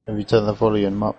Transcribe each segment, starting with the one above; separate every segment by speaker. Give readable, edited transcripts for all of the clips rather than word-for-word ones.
Speaker 1: Have you turned the volume up?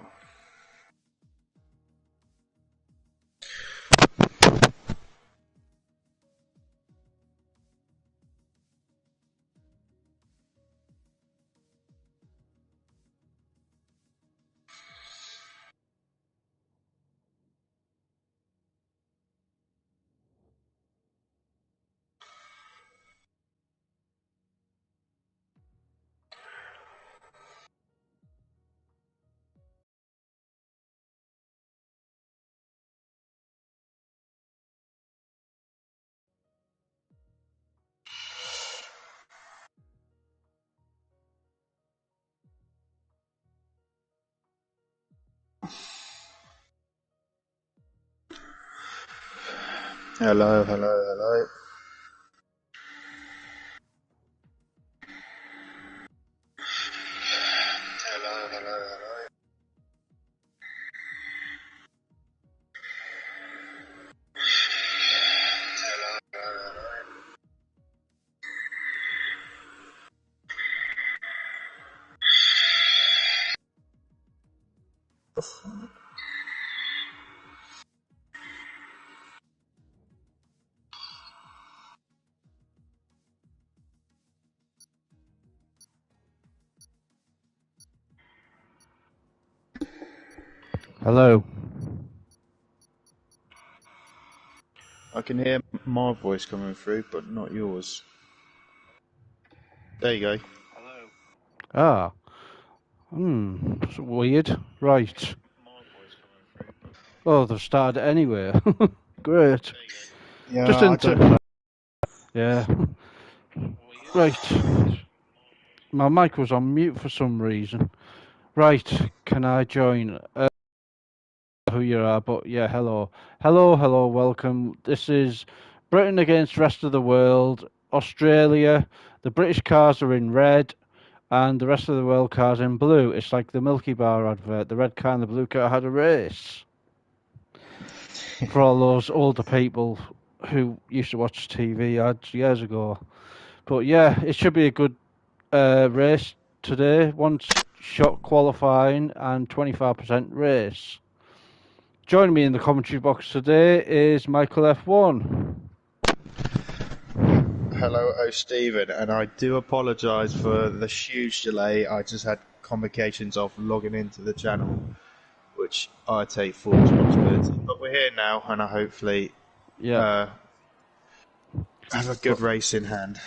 Speaker 1: Hello, hello, hello. Hello, hello, hello. Hello, hello, hello.
Speaker 2: Hello.
Speaker 1: I can hear my voice coming through, but not yours. There you go.
Speaker 2: Hello. Ah. That's weird. Right. Oh, they've started anyway. Great.
Speaker 1: Yeah,
Speaker 2: Just
Speaker 1: I don't know.
Speaker 2: Yeah. Right. My mic was on mute for some reason. Right. Can I join? Who you are, but yeah, hello. Hello, welcome. This is Britain against rest of the world. Australia. The British cars are in red, and the rest of the world cars in blue. It's like the Milky Bar advert. The red car and the blue car had a race. For all those older people who used to watch TV ads years ago. But yeah, it should be a good race today. One shot qualifying and 25% race. Joining me in the commentary box today is Michael F1.
Speaker 1: Hello, Stephen, and I do apologise for the huge delay. I just had complications of logging into the channel, which I take full responsibility. But we're here now, and I hopefully have a good race in hand.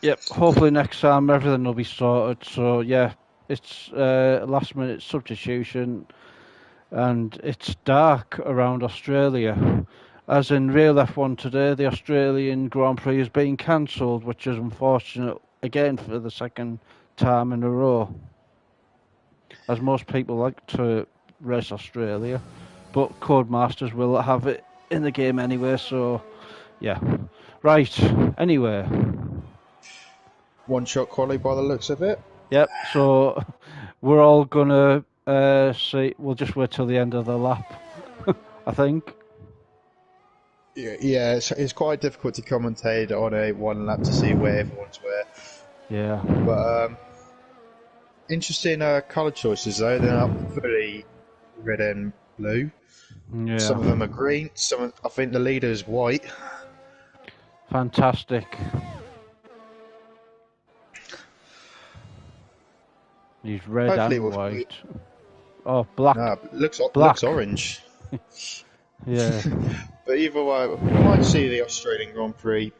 Speaker 2: Yep, hopefully next time everything will be sorted. So yeah, it's last minute substitution, and it's dark around Australia. As in real F1 today, the Australian Grand Prix is being cancelled, which is unfortunate again for the second time in a row. As most people like to race Australia, but Codemasters will have it in the game anyway, so yeah. Right, anyway.
Speaker 1: One shot quali by the looks of it.
Speaker 2: Yep, so we're all gonna see. We'll just wait till the end of the lap, I think.
Speaker 1: Yeah, it's quite difficult to commentate on a one lap to see where everyone's where.
Speaker 2: Yeah.
Speaker 1: But interesting colour choices though. They're not fully red and blue.
Speaker 2: Yeah.
Speaker 1: Some of them are green. I think the leader is white.
Speaker 2: Fantastic. He's red
Speaker 1: Hopefully
Speaker 2: and white. Oh, black.
Speaker 1: No, looks
Speaker 2: Black.
Speaker 1: orange.
Speaker 2: Yeah.
Speaker 1: But either way, we might see the Australian Grand Prix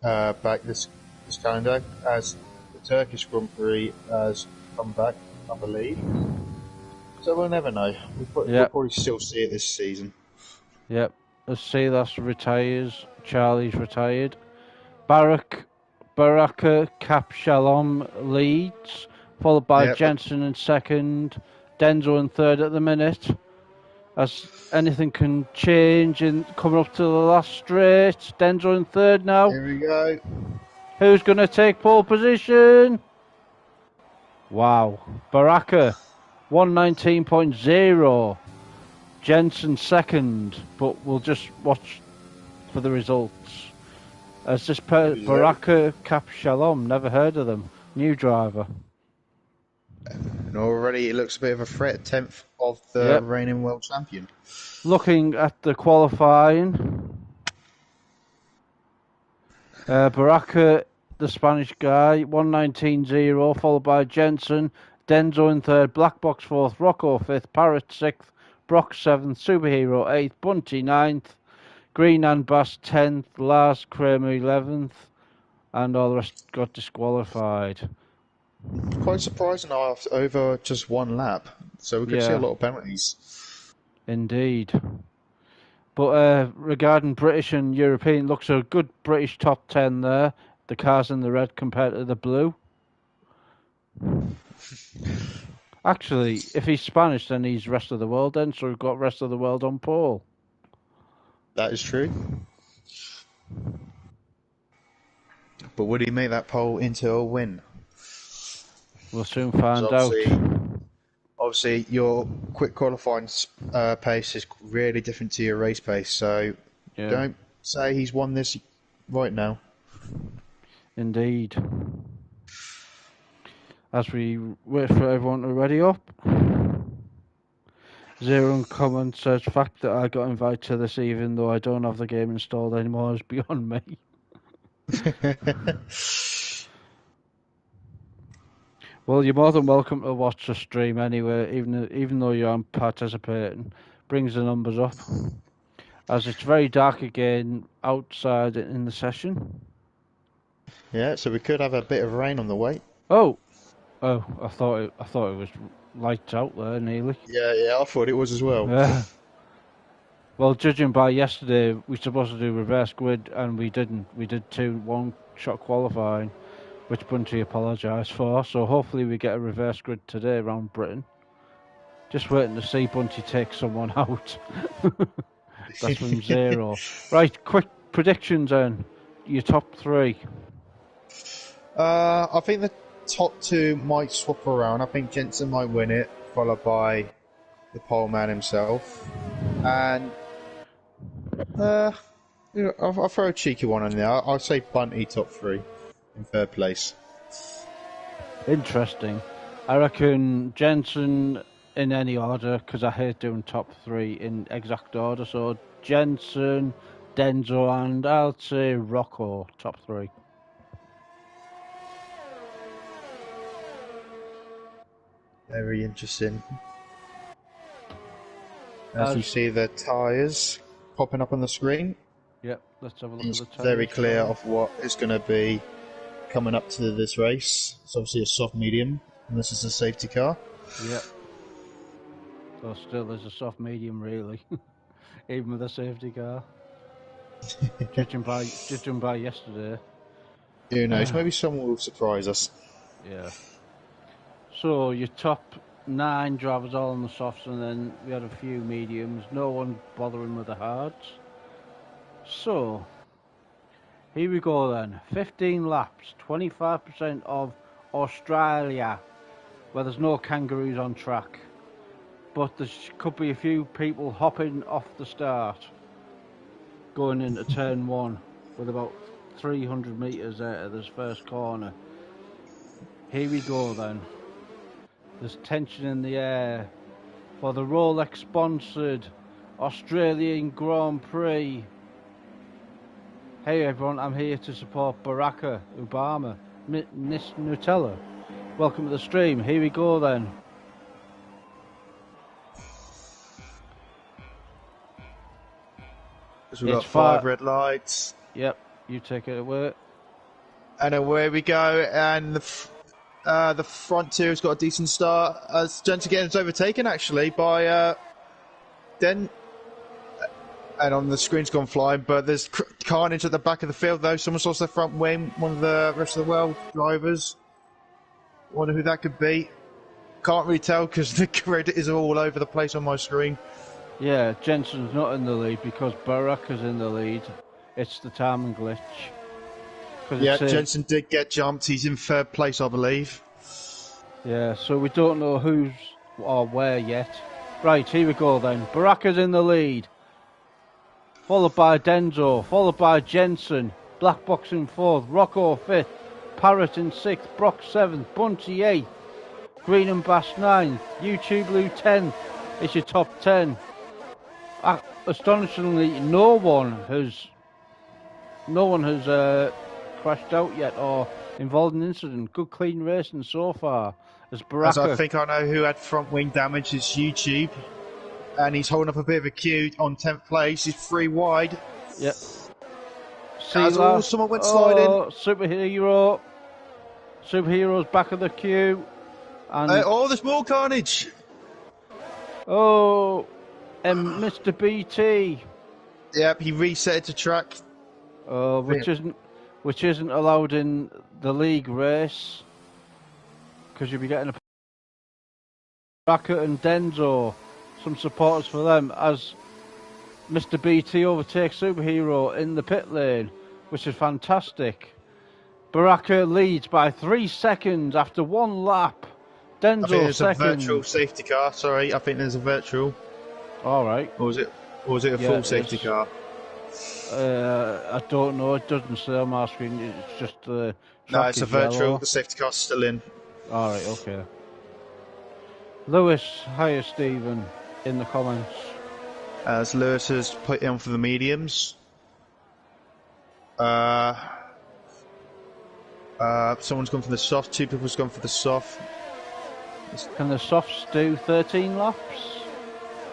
Speaker 1: back this calendar, as the Turkish Grand Prix has come back, I believe. So we'll never know. We'll probably still see it this season.
Speaker 2: Yep. As Silas retires, Charlie's retired. Baraka Cap Shalom leads, followed by Jensen in second, Denzo in third at the minute. As anything can change in coming up to the last straight. Denzo in third now.
Speaker 1: Here we go.
Speaker 2: Who's going to take pole position? Wow. Baraka, 119.0. Jensen second, but we'll just watch for the results. As this Baraka Cap Shalom, never heard of them. New driver.
Speaker 1: And already it looks a bit of a threat, 10th of the
Speaker 2: Yep.
Speaker 1: reigning world champion.
Speaker 2: Looking at the qualifying, Baraka, the Spanish guy, 1:19.0, followed by Jensen, Denzo in third, Black Box fourth, Rocco fifth, Parrot sixth, Brock seventh, Superhero eighth, Bunty ninth, Green and Bass 10th, Lars Kramer 11th, and all the rest got disqualified.
Speaker 1: Quite surprising over just one lap, so we could see a
Speaker 2: Yeah,
Speaker 1: lot of penalties.
Speaker 2: indeed. But regarding British and European, looks a good British top 10 there. The cars in the red compared to the blue. Actually, if he's Spanish, then he's rest of the world then, so we've got rest of the world on pole.
Speaker 1: That is true. But would he make that pole into a win?
Speaker 2: We'll soon find
Speaker 1: Obviously,
Speaker 2: out.
Speaker 1: obviously, your quick qualifying pace is really different to your race pace, so
Speaker 2: Yeah,
Speaker 1: don't say he's won this right now.
Speaker 2: indeed. As we wait for everyone to ready up. Zero comment says fact that I got invited to this even though I don't have the game installed anymore is beyond me. Well, you're more than welcome to watch the stream anyway, even though you aren't participating. Brings the numbers up. As it's very dark again outside in the session.
Speaker 1: Yeah, so we could have a bit of rain on the way.
Speaker 2: Oh, I thought it was lights out there nearly.
Speaker 1: Yeah, I thought it was as well.
Speaker 2: Yeah. Well, judging by yesterday, we were supposed to do reverse grid and we didn't. We did 2 one-shot qualifying, which Bunty apologised for. So hopefully we get a reverse grid today around Britain. Just waiting to see Bunty take someone out. That's from Zero. Right, quick predictions then. Your top 3.
Speaker 1: I think the top 2 might swap around. I think Jensen might win it, followed by the pole man himself. And I'll throw a cheeky one in there. I'll say Bunty top 3 in third place.
Speaker 2: Interesting. I reckon Jensen in any order, because I hate doing top 3 in exact order. So Jensen, Denzo, and I'll say Rocco top 3.
Speaker 1: Very interesting. As you see the tyres popping up on the screen,
Speaker 2: Yep, let's have a look
Speaker 1: it's
Speaker 2: at the
Speaker 1: very
Speaker 2: tyres.
Speaker 1: clear of what is going to be coming up to this race. It's obviously a soft medium, and this is a safety car.
Speaker 2: Yep. So still there's a soft medium really, even with a safety car. judging by yesterday.
Speaker 1: Who knows? Maybe someone will surprise us.
Speaker 2: Yeah. So your top 9 drivers all on the softs, and then we had a few mediums. No one bothering with the hards. So here we go then. 15 laps, 25% of Australia, where there's no kangaroos on track. But there could be a few people hopping off the start, going into turn 1 with about 300 metres out of this first corner. Here we go then. There's tension in the air for the Rolex sponsored Australian Grand Prix. Hey everyone, I'm here to support Baraka Obama, Miss Nutella. Welcome to the stream. Here we go then.
Speaker 1: So we've got 5 red lights.
Speaker 2: Yep, you take it away.
Speaker 1: And away we go. And the front 2 has got a decent start. As Jensen gets overtaken actually by Den. And on the screen's gone flying, but there's carnage at the back of the field though. Someone's lost their front wing, one of the rest of the world drivers. Wonder who that could be. Can't really tell because the grid is all over the place on my screen.
Speaker 2: Yeah, Jensen's not in the lead because Baraka's in the lead. It's the timing glitch.
Speaker 1: Yeah, Jensen did get jumped. He's in third place, I believe.
Speaker 2: Yeah, so we don't know who's or where yet. Right, here we go then. Baraka's in the lead. Followed by Denzo, followed by Jensen. Black Box in 4th, Rocco 5th, Parrot in 6th, Brock 7th, Bunty 8th, Green and Bass 9th. YouTube Blue 10th. It's your top 10. Astonishingly, no one has crashed out yet or involved in an incident. Good clean racing so far. As
Speaker 1: As I
Speaker 2: Baraka,
Speaker 1: think I know who had front wing damage is YouTube, and he's holding up a bit of a queue on 10th place. He's 3 wide.
Speaker 2: yep.
Speaker 1: Someone went sliding.
Speaker 2: Superhero's back of the queue. And
Speaker 1: there's more carnage.
Speaker 2: Mr. BT.
Speaker 1: Yep, he reset to track.
Speaker 2: Which isn't allowed in the league race, because you'll be getting a Bracket and Denzo, some supporters for them, as Mr. BT overtakes Superhero in the pit lane, which is fantastic. Baraka leads by 3 seconds after 1 lap. Denzo
Speaker 1: I think there's
Speaker 2: second.
Speaker 1: a virtual safety car. Sorry, I think there's a virtual.
Speaker 2: All right.
Speaker 1: Or was it a full safety car?
Speaker 2: I don't know. It doesn't say on my screen. It's just the.
Speaker 1: No, it's a virtual.
Speaker 2: Yellow.
Speaker 1: The safety car's still in.
Speaker 2: All right. Okay. Lewis, hiya Stephen, in the comments.
Speaker 1: As Lewis has put in for the mediums. Someone's gone for the soft. 2 people's gone for the soft.
Speaker 2: Can the softs do 13 laps?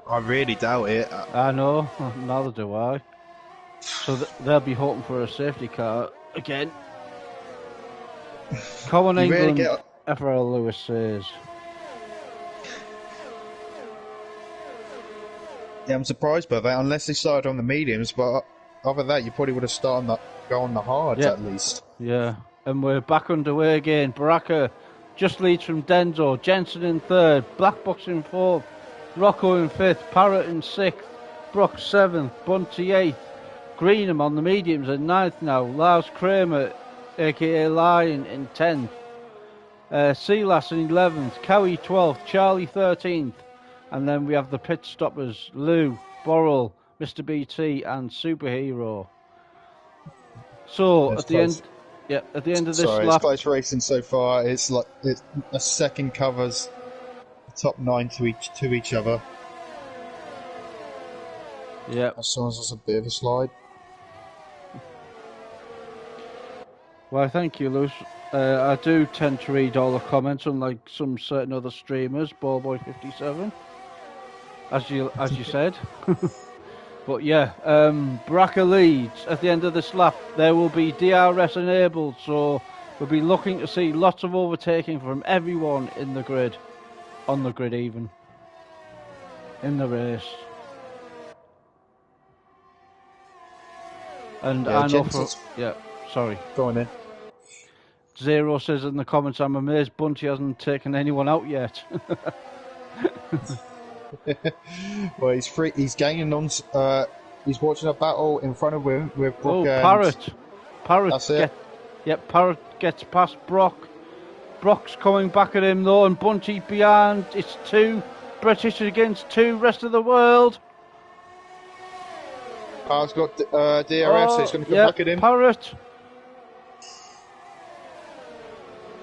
Speaker 1: I really doubt it.
Speaker 2: I know, neither do I. So they'll be hoping for a safety car again. Common England, really FRL Lewis says.
Speaker 1: Yeah, I'm surprised by that, unless they started on the mediums, but other than that, you probably would have started go on the hards at least.
Speaker 2: Yeah, and we're back underway again. Baraka just leads from Denzo, Jensen in 3rd, Black Box in 4th, Rocco in 5th, Parrott in 6th, Brock 7th, Bunty 8th, Greenham on the mediums in 9th now, Lars Kramer, aka Lion, in 10th, Silas in 11th, Cowie 12th, Charlie 13th, and then we have the pit stoppers, Lou, Borrell, Mr. BT and Superhero. So
Speaker 1: That's
Speaker 2: at the
Speaker 1: close.
Speaker 2: end of this
Speaker 1: Sorry,
Speaker 2: lap,
Speaker 1: it's close racing so far. It's like a second covers the top 9 to each other.
Speaker 2: yeah.
Speaker 1: Someone's just a bit of a slide.
Speaker 2: Well, thank you, Lewis. I do tend to read all the comments, unlike some certain other streamers, Ballboy57, as you said. But yeah, Baraka leads at the end of this lap. There will be DRS enabled, so we'll be looking to see lots of overtaking from everyone in the grid, on the grid even, in the race. And I know sorry.
Speaker 1: Go on in.
Speaker 2: Zero says in the comments, I'm amazed Bunty hasn't taken anyone out yet.
Speaker 1: Well, he's free. He's gaining on. He's watching a battle in front of him with Brock.
Speaker 2: Parrott.
Speaker 1: That's it.
Speaker 2: Parrott gets past Brock. Brock's coming back at him though, and Bunty behind. It's 2 British against 2 rest of the world.
Speaker 1: Parrott's got DRS, so he's going to come back at him.
Speaker 2: Parrott.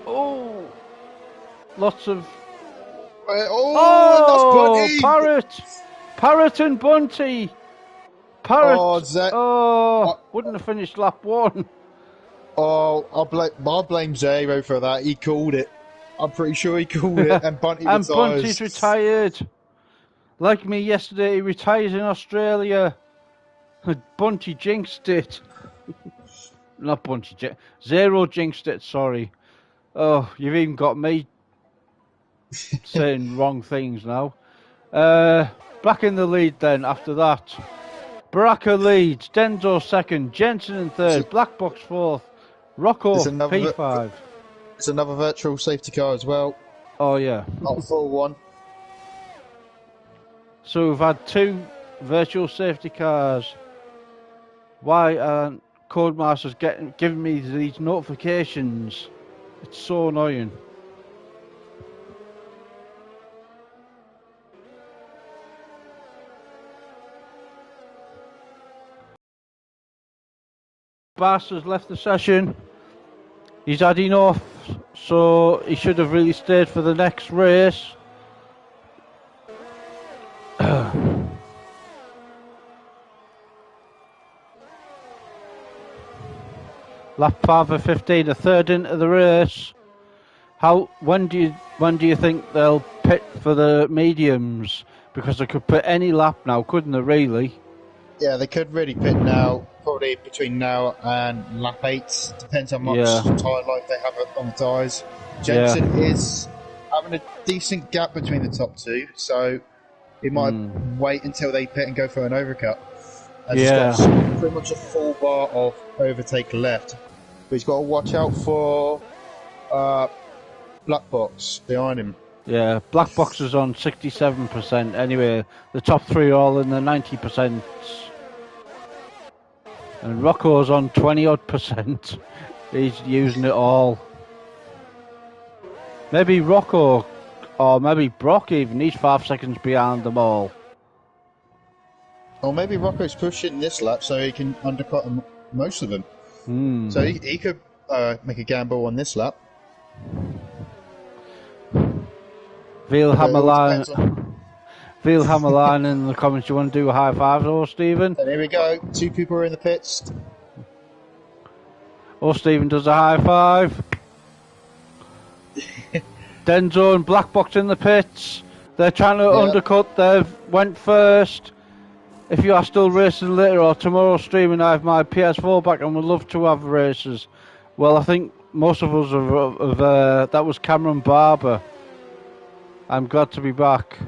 Speaker 2: Oh, lots of.
Speaker 1: That's Bunty!
Speaker 2: Parrott and Bunty. Parrott. Wouldn't have finished lap 1.
Speaker 1: I'll blame Zero for that. He called it. I'm pretty sure he called it. And Bunty retires.
Speaker 2: And Bunty's retired. Like me yesterday, he retires in Australia. Bunty jinxed it. Not Bunty. Zero jinxed it. Sorry. Oh, you've even got me saying wrong things now. Back in the lead then after that. Baraka leads, Denzo 2nd, Jensen in 3rd, Black Box 4th, Rocco P5.
Speaker 1: It's another virtual safety car as well.
Speaker 2: Oh yeah.
Speaker 1: Not a full one.
Speaker 2: So we've had 2 virtual safety cars. Why aren't Codemasters giving me these notifications? It's so annoying. Bass has left the session. He's had enough. So he should have really stayed for the next race. Lap 5 of 15, a third into the race. When do you think they'll pit for the mediums? Because they could pit any lap now, couldn't they? Really?
Speaker 1: Yeah, they could really pit now, probably between now and lap 8. Depends how much tyre life they have on the tyres. Jensen is having a decent gap between the top two, so he might wait until they pit and go for an overcut. As he's got pretty much a full bar of overtake left. But he's got to watch out for Black Box behind him.
Speaker 2: Yeah, Black Box is on 67%. Anyway, the top three are all in the 90%. And Rocco's on 20-odd%. He's using it all. Maybe Rocco, or maybe Brock even, he's 5 seconds behind them all.
Speaker 1: Or maybe Rocco's pushing this lap so he can undercut most of them. So he could make a gamble on this lap.
Speaker 2: Veal Hammerline in the comments, you want to do a high five, or Stephen?
Speaker 1: And here we go, 2 people are in the pits.
Speaker 2: Or Stephen does a high five. Denzo and Black Box in the pits. They're trying to undercut, they've went first. If you are still racing later or tomorrow streaming, I have my PS4 back and would love to have races. Well, I think most of us have that was Cameron Barber. I'm glad to be back.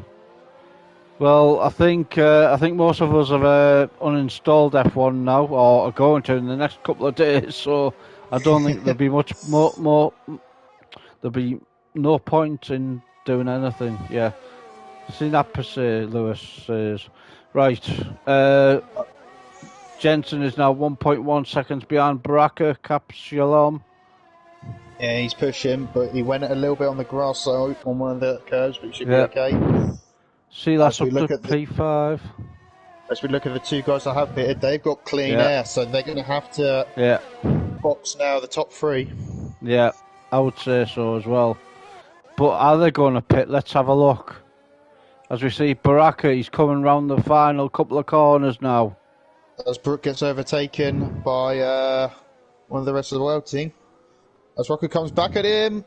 Speaker 2: Well, I think most of us have uninstalled F1 now, or are going to in the next couple of days. So I don't think there'll be much more. There'll be no point in doing anything. Yeah, see that per se, Lewis says. Right, Jensen is now 1.1 seconds behind Baraka. Cap Shalom.
Speaker 1: Yeah, he's pushing, but he went a little bit on the grass side on one of the curves, but he should be okay.
Speaker 2: See, that's up to P5.
Speaker 1: As we look at the 2 guys that have pitted, they've got clean air, so they're going to have to box now the top 3.
Speaker 2: Yeah, I would say so as well. But are they going to pit? Let's have a look. As we see, Baraka, he's coming round the final couple of corners now.
Speaker 1: As Brooke gets overtaken by one of the rest of the world team. As Rocco comes back at him.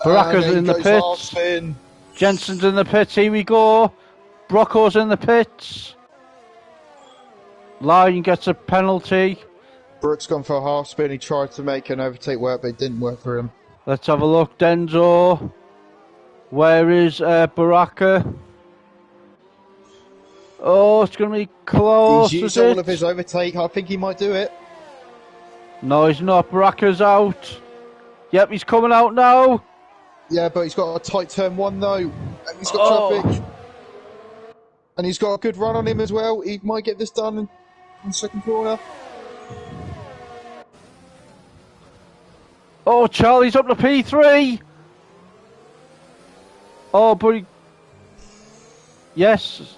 Speaker 2: Baraka's in the pits. Jensen's in the pits. Here we go. Rocco's in the pits. Lion gets a penalty.
Speaker 1: Brooks gone for a half spin. He tried to make an overtake work, but it didn't work for him.
Speaker 2: Let's have a look. Denzo. Where is Baraka? Oh, it's going to be close.
Speaker 1: He's used all of his overtake. I think he might do it.
Speaker 2: No, he's not. Baraka's out. Yep, he's coming out now.
Speaker 1: Yeah, but he's got a tight turn 1 though. And he's got traffic. And he's got a good run on him as well. He might get this done in the second corner.
Speaker 2: Oh, Charlie's up to P3. Oh, but yes.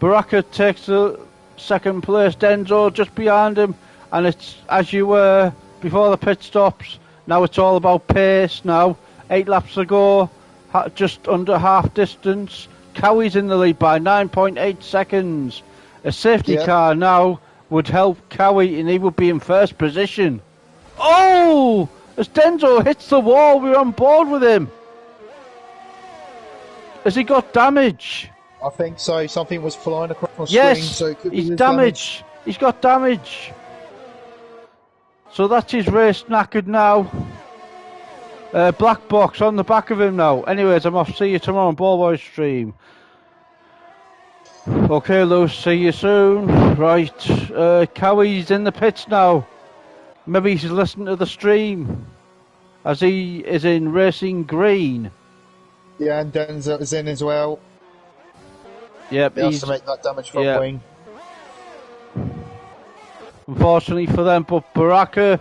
Speaker 2: Baraka takes the second place. Denzo just behind him. And it's as you were before the pit stops. Now it's all about pace now. 8 laps to go. Just under half distance. Cowie's in the lead by 9.8 seconds. A safety car now would help Cowie and he would be in first position. Oh! As Denzo hits the wall, we're on board with him. Has he got damage?
Speaker 1: I think so. Something was flying across the
Speaker 2: screen.
Speaker 1: So it could
Speaker 2: he's
Speaker 1: be
Speaker 2: damaged. He's got damage. So that's his race knackered now. Black Box on the back of him now. Anyways, I'm off. See you tomorrow on Ball Boy stream. Okay, Lewis, see you soon. Right, Cowie's in the pits now. Maybe he's listening to the stream. As he is in Racing Green.
Speaker 1: Yeah, and Denzel is in as well.
Speaker 2: Yep,
Speaker 1: he has to make that damage front wing.
Speaker 2: Unfortunately for them, but Baraka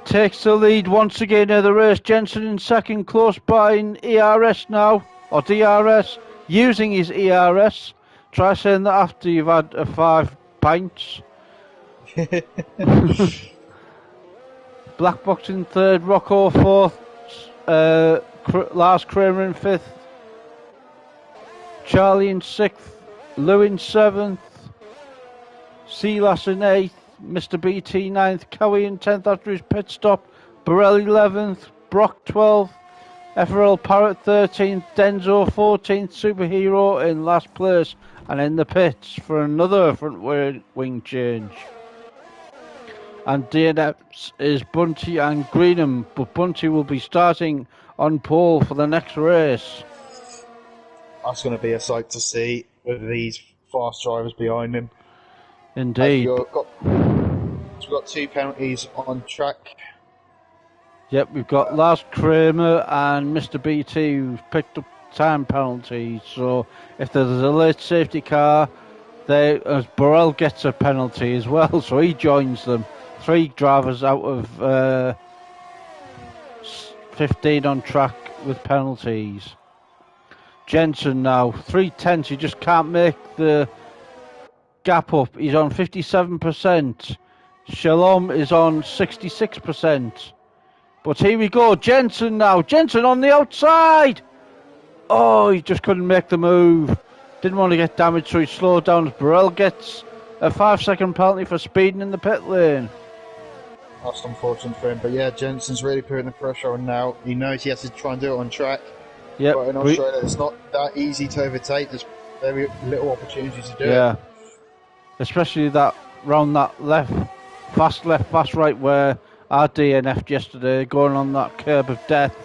Speaker 2: takes the lead once again in the race. Jensen in second, close by in ERS now, or DRS, using his ERS. Try saying that after you've had 5 pints. Black Box in third, Rocco fourth, Lars Kramer in fifth, Charlie in sixth, Lou in seventh, Silas in eighth, Mr. BT ninth, Cowie in 10th after his pit stop, Burrell 11th, Brock 12th, FRL Parrot 13th, Denzo 14th, Superhero in last place, and in the pits for another front wing change. And DNFs is Bunty and Greenham, but Bunty will be starting on pole for the next race.
Speaker 1: That's going to be a sight to see with these fast drivers behind him.
Speaker 2: Indeed.
Speaker 1: We've got 2 penalties on track.
Speaker 2: Yep, we've got Lars Kramer and Mr. BT who've picked up time penalties. So if there's a late safety car, as Burrell gets a penalty as well, so he joins them. 3 drivers out of 15 on track with penalties. Jensen now 3/10. He just can't make the gap up. He's on 57%. Shalom is on 66%. But here we go, Jensen now. Jensen on the outside. Oh, he just couldn't make the move. Didn't want to get damaged, so he slowed down as Burrell gets a 5-second penalty for speeding in the pit lane.
Speaker 1: That's unfortunate for him, but yeah, Jensen's really putting the pressure on now. He knows he has to try and do it on track.
Speaker 2: Yep.
Speaker 1: But in Australia, it's not that easy to overtake. There's very little opportunity to do it.
Speaker 2: Yeah. Especially that round that left, fast right where our DNF'd yesterday, going on that curb of death.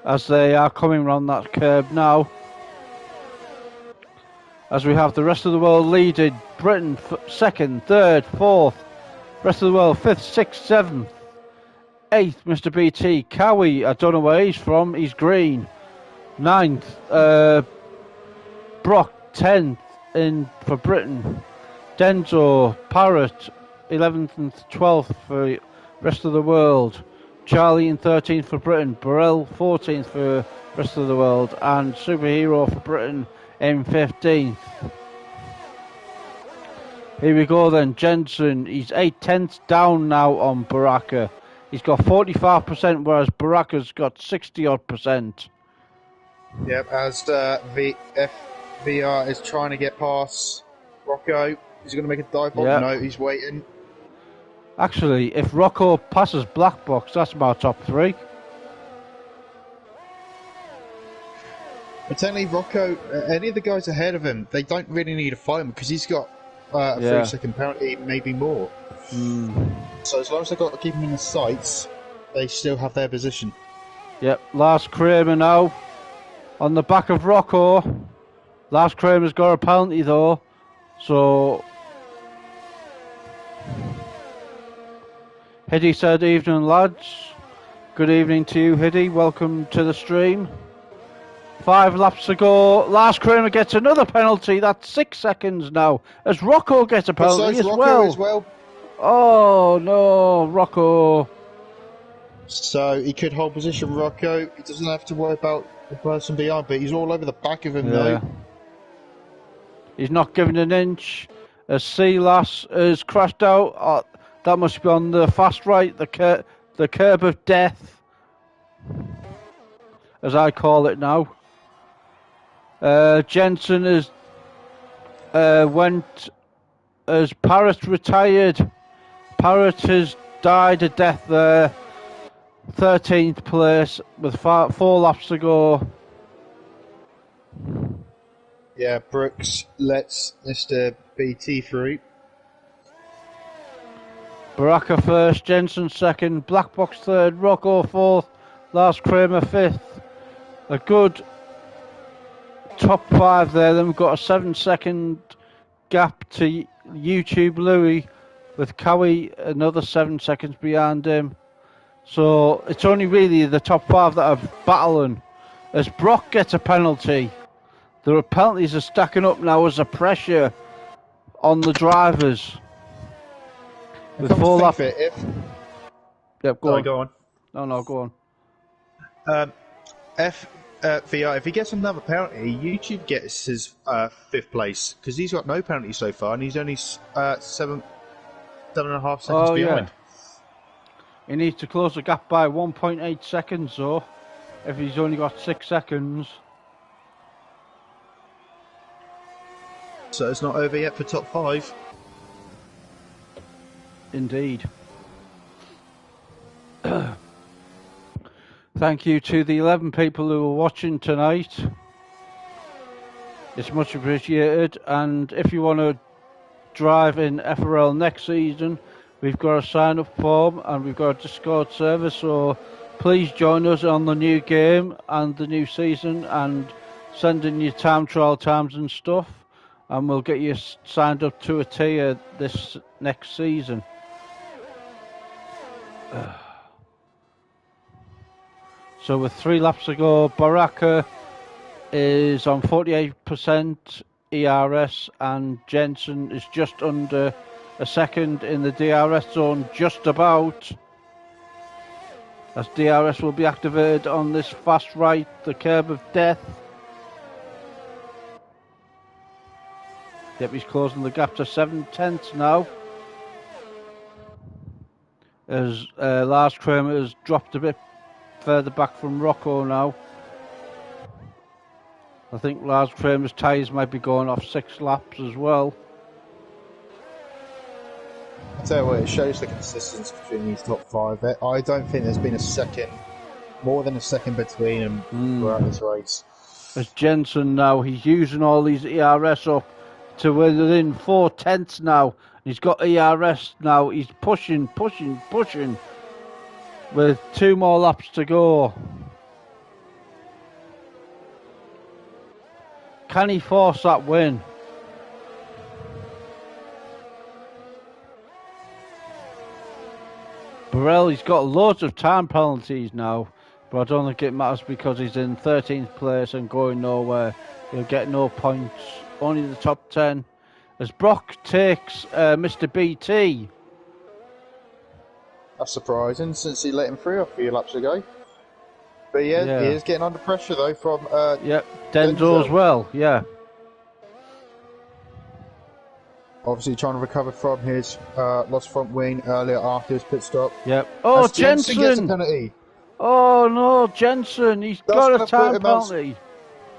Speaker 2: As they are coming round that curb now. As we have the rest of the world leading, Britain second, third, fourth, rest of the world 5th, 6th, 7th, 8th, Mr. BT. Cowie, I don't know where he's from, he's green. 9th, Brock 10th for Britain. Denzo, Parrot 11th and 12th for rest of the world. Charlie in 13th for Britain. Burrell 14th for rest of the world. And Superhero for Britain in 15th. Here we go then. Jensen, he's 8/10 down now on Baraka. He's got 45%, whereas Baraka's got 60-odd%.
Speaker 1: Yep, as VR is trying to get past Rocco. Is he going to make a dive bomb?
Speaker 2: Yep.
Speaker 1: No, he's waiting.
Speaker 2: Actually, if Rocco passes Black Box, that's my top 3.
Speaker 1: But technically, Rocco, any of the guys ahead of him, they don't really need to fight him because he's got a 3-second penalty, maybe more. So as long as they've got to keep him in the sights, they still have their position.
Speaker 2: Yep, Lars Kramer now on the back of Rocco. Lars Kramer's got a penalty though, so Hiddy said, "Evening lads." Good evening to you, Hiddy. Welcome to the stream. 5 laps to go. Lars Kramer gets another penalty. That's 6 seconds now. As Rocco gets a penalty as well. Oh no, Rocco.
Speaker 1: So he could hold position, Rocco. He doesn't have to worry about the person behind, but he's all over the back of him though.
Speaker 2: He's not giving an inch. As Silas has crashed out. That must be on the fast right, the curb of death, as I call it now. Jensen has went as Parrot retired. Parrot has died a death there. 13th place with 4 laps to go.
Speaker 1: Yeah, Brooks lets Mr. BT through.
Speaker 2: Baraka first, Jensen second, Black Box third, Rocco fourth, Lars Kramer fifth. A good top 5 there. Then we've got a 7-second gap to YouTube Louis, with Cowie another 7 seconds behind him. So it's only really the top 5 that are battling. As Brock gets a penalty, the penalties are stacking up now as a pressure on the drivers. With 4 laps. Yep, go on. No, go on.
Speaker 1: VR, if he gets another penalty, YouTube gets his 5th place because he's got no penalty so far, and he's only 7.5 seconds behind.
Speaker 2: He needs to close the gap by 1.8 seconds, though, if he's only got 6 seconds.
Speaker 1: So it's not over yet for top 5.
Speaker 2: Indeed. Thank you to the 11 people who are watching tonight. It's much appreciated. And if you want to drive in FRL next season, we've got a sign-up form and we've got a Discord server. So please join us on the new game and the new season and send in your time trial times and stuff. And we'll get you signed up to a tier this next season. So with 3 laps to go, Baraka is on 48% ERS and Jensen is just under a second in the DRS zone, just about. As DRS will be activated on this fast right, the curb of death. Yep, he's closing the gap to 7/10 now. As Lars Kramer has dropped a bit further back from Rocco now. I think Lars Kramer's tyres might be going off 6 laps as well.
Speaker 1: I tell you what, it shows the consistency between these top 5. I don't think there's been more than a second between them throughout this race.
Speaker 2: As Jensen now, he's using all these ERS up to within 4/10 now. He's got ERS now. He's pushing. With 2 more laps to go. Can he force that win? Burrell, he's got loads of time penalties now, but I don't think it matters because he's in 13th place and going nowhere. He'll get no points, only the top 10. As Brock takes Mr. BT.
Speaker 1: That's surprising since he let him through a few laps ago. But yeah, he is getting under pressure though from
Speaker 2: Denzo as well, yeah.
Speaker 1: Obviously trying to recover from his lost front wing earlier after his pit stop.
Speaker 2: Yep. Oh, Jensen
Speaker 1: gets a penalty.
Speaker 2: Oh no, Jensen, he's got a time penalty.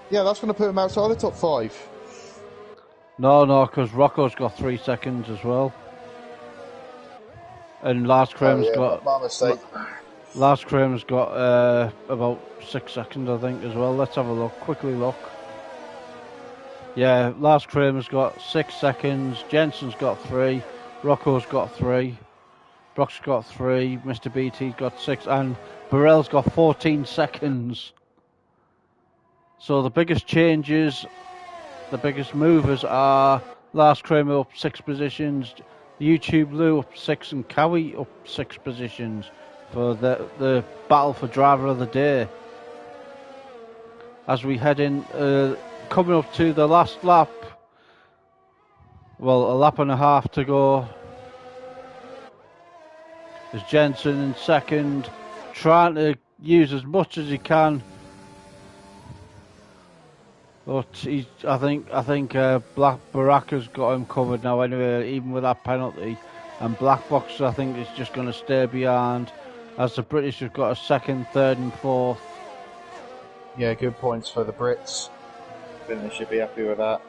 Speaker 1: Yeah, that's going to put him outside the top 5.
Speaker 2: No, because Rocco's got 3 seconds as well. And Lars Kramer's got...
Speaker 1: My mistake.
Speaker 2: Lars Kramer's got about 6 seconds, I think, as well. Let's have a look. Quickly look. Yeah, Lars Kramer's got 6 seconds. Jensen's got 3. Rocco's got 3. Brock's got 3. Mr. BT's got 6. And Burrell's got 14 seconds. So the biggest changes, the biggest movers are Lars Kramer up 6 positions, YouTube Lou up 6 and Cowie up 6 positions for the battle for driver of the day. As we head in, coming up to the last lap, well, a lap and a half to go. There's Jensen in second, trying to use as much as he can. But I think Black Baraka's got him covered now anyway, even with that penalty. And Black Box, I think, is just going to stay behind, as the British have got a 2nd, 3rd and 4th.
Speaker 1: Yeah, good points for the Brits. I think they should be happy with that.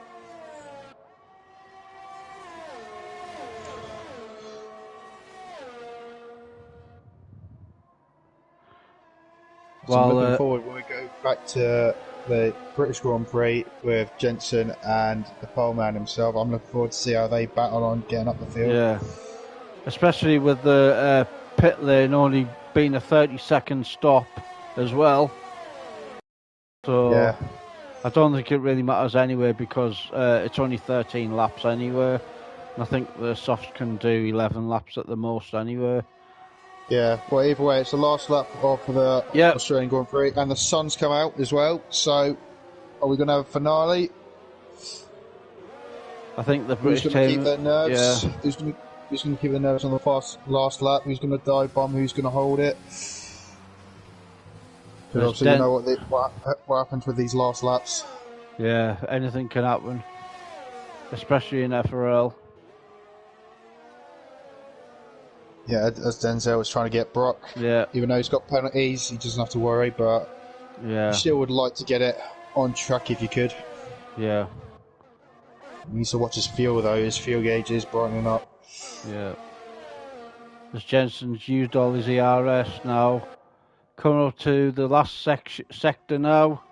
Speaker 1: So I'm looking forward when we go back to the British Grand Prix with Jensen and the pole man himself. I'm looking forward to see how they battle on getting up the field.
Speaker 2: Yeah, especially with the pit lane only being a 30-second stop as well. So yeah. I don't think it really matters anyway because it's only 13 laps anyway. And I think the softs can do 11 laps at the most anyway.
Speaker 1: Yeah, well, either way, it's the last lap of the Australian Grand Prix, and the sun's come out as well. So, are we going to have a finale?
Speaker 2: I think the British
Speaker 1: team... Who's going to keep their nerves? Yeah. Who's going to keep their nerves on the last lap? Who's going to dive bomb? Who's going to hold it? Because obviously you know what happens with these last laps.
Speaker 2: Yeah, anything can happen. Especially in FRL.
Speaker 1: Yeah, as Denzel was trying to get Brock.
Speaker 2: Yeah,
Speaker 1: Even though he's got penalties, he doesn't have to worry, but you
Speaker 2: yeah,
Speaker 1: still would like to get it on track if you could.
Speaker 2: yeah,
Speaker 1: You need to watch his fuel though, his fuel gauge is brightening up.
Speaker 2: yeah. As Jensen's used all his ERS now. Coming up to the last sector now.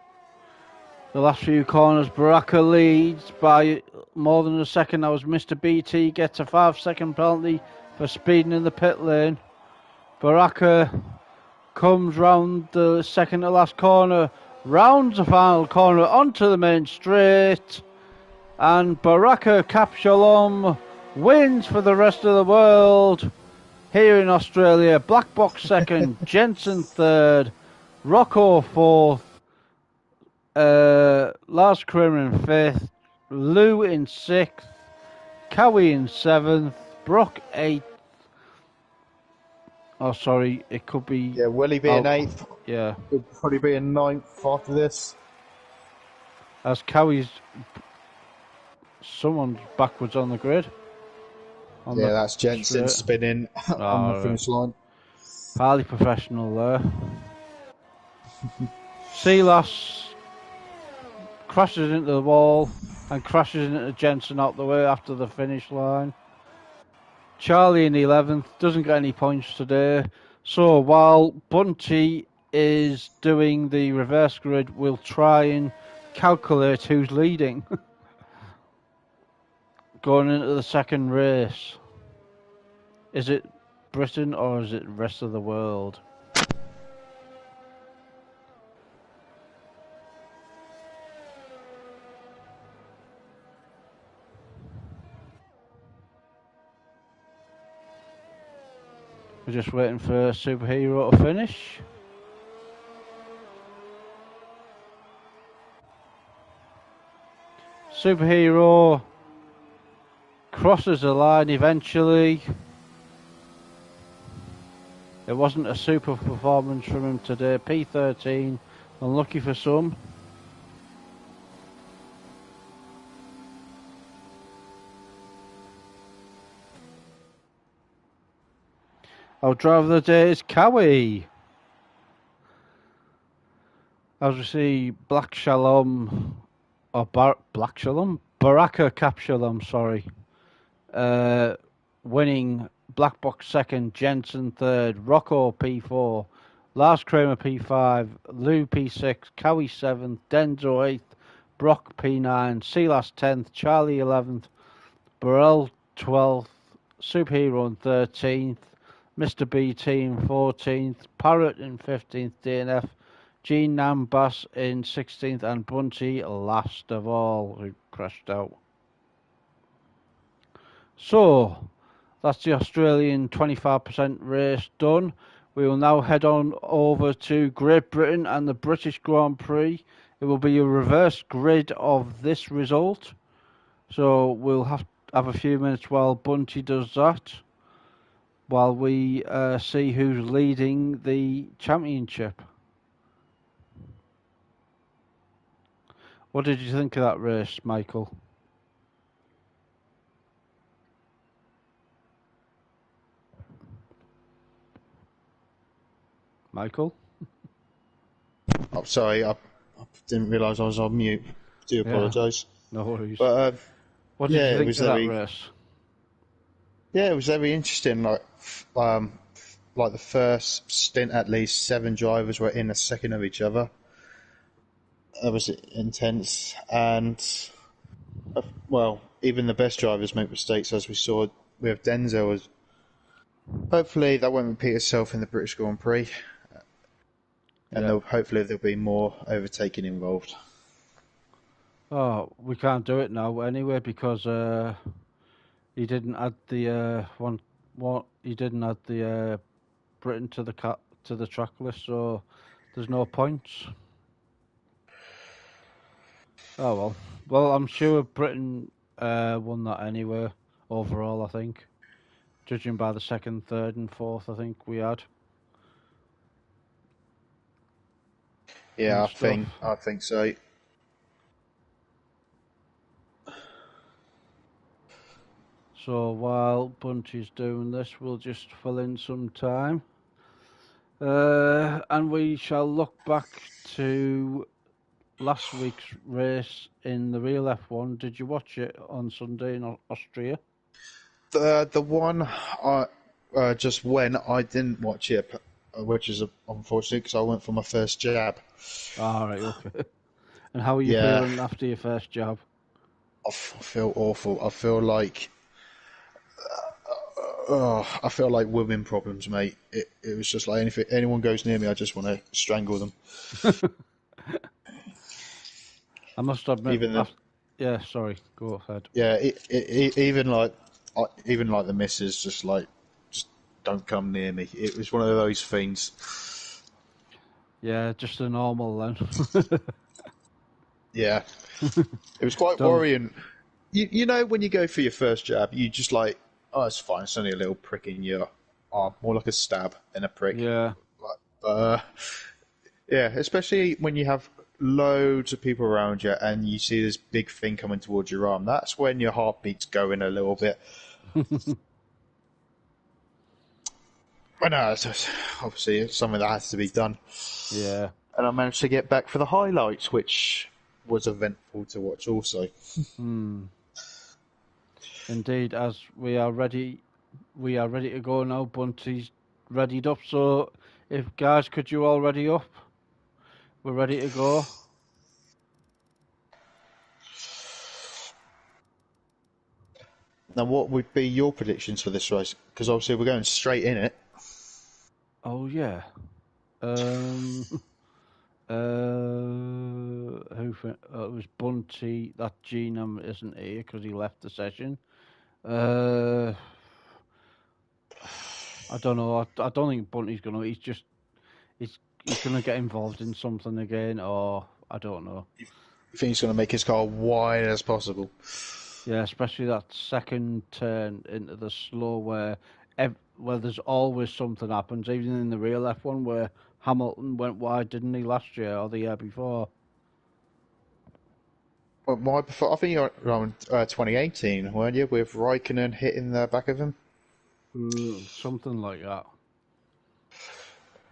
Speaker 2: The last few corners, Baraka leads by more than a second. That was Mr. BT gets a 5-second penalty for speeding in the pit lane. Baraka comes round the second to last corner, rounds the final corner onto the main straight, and Baraka Cap Shalom wins for the rest of the world. Here in Australia, Black Box second, Jensen third, Rocco fourth, Lars Kramer in fifth, Lou in sixth, Cowie in seventh, Brock eighth. Oh, sorry, it could be.
Speaker 1: Yeah, will he be in eighth?
Speaker 2: Yeah,
Speaker 1: He'll probably be in ninth after this.
Speaker 2: as Cowie's someone's backwards on the grid.
Speaker 1: Yeah, that's Jensen spinning on the finish line.
Speaker 2: Highly professional there. Silas crashes into the wall and crashes into Jensen out the way after the finish line. Charlie in 11th doesn't get any points today. So while Bunty is doing the reverse grid, we'll try and calculate who's leading going into the second race. Is it Britain or is it the rest of the world? We're just waiting for Superhero to finish. Superhero crosses the line eventually. It wasn't a super performance from him today. P13, unlucky for some. Our driver of the day is Cowie. As we see, Black Shalom, or Black Shalom? Baraka Cap Shalom, sorry. Winning Black Box second, Jensen third, Rocco P4, Lars Kramer P5, Lou P6, Cowie 7th, Denzo 8th, Brock P9, Silas 10th, Charlie 11th, Burrell 12th, Superhero in 13th, Mr. BT in 14th, Parrot in 15th, DNF, Gene Nambas in 16th, and Bunty last of all, who crashed out. So, that's the Australian 25% race done. We will now head on over to Great Britain and the British Grand Prix. It will be a reverse grid of this result. So we'll have a few minutes while Bunty does that, while we see who's leading the championship. What did you think of that race, Michael? Michael?
Speaker 1: I'm sorry, I didn't realise I was on mute. Do apologise.
Speaker 2: No worries.
Speaker 1: But
Speaker 2: what did you think of that race?
Speaker 1: Yeah, it was very interesting. Like the first stint, at least 7 drivers were in a second of each other. That was intense, and well, even the best drivers make mistakes, as we saw with Denzel. Hopefully, that won't repeat itself in the British Grand Prix, and hopefully there'll be more overtaking involved.
Speaker 2: Oh, we can't do it now anyway because he didn't add the he didn't add the Britain to the track list, so there's no points. Oh well. Well, I'm sure Britain won that anyway. Overall, I think, judging by the second, third, and fourth, I think we had.
Speaker 1: Yeah, I think so.
Speaker 2: So while Bunty's doing this, we'll just fill in some time. And we shall look back to last week's race in the real F1. Did you watch it on Sunday in Austria?
Speaker 1: The one I just when I didn't watch it, which is unfortunate because I went for my first jab.
Speaker 2: All right, okay. And how are you
Speaker 1: Yeah,
Speaker 2: feeling after your first jab?
Speaker 1: I feel awful. I feel like women problems, mate. It was just like if anyone goes near me, I just want to strangle them.
Speaker 2: I must admit,
Speaker 1: Even the
Speaker 2: yeah, sorry, go ahead.
Speaker 1: yeah, even like the missus, just don't come near me. It was one of those things.
Speaker 2: Yeah, just a normal then.
Speaker 1: Yeah, it was quite
Speaker 2: Don't,
Speaker 1: worrying. You know when you go for your first jab, you just like, oh, it's fine. It's only a little prick in your arm, more like a stab than a prick.
Speaker 2: yeah.
Speaker 1: But yeah, especially when you have loads of people around you and you see this big thing coming towards your arm. That's when your heartbeat's going a little bit. But no, obviously it's something that has to be done.
Speaker 2: Yeah.
Speaker 1: And I managed to get back for the highlights, which was eventful to watch also.
Speaker 2: Indeed, as we are ready to go now. Bunty's readied up. So, if guys, could you all ready up? We're ready to go.
Speaker 1: Now, what would be your predictions for this race? Because obviously we're going straight in it.
Speaker 2: Oh yeah. It was Bunty. That Genum isn't here because he left the session. I don't know. I don't think Bunty's gonna. He's gonna get involved in something again, or I don't know.
Speaker 1: I think he's going to make his car wide as possible.
Speaker 2: Yeah, especially that second turn into the slow where there's always something happens. Even in the real F1 where Hamilton went wide, didn't he, last year or the year before?
Speaker 1: Well, I think you're around 2018, weren't you? With Raikkonen hitting the back of him.
Speaker 2: Something like that.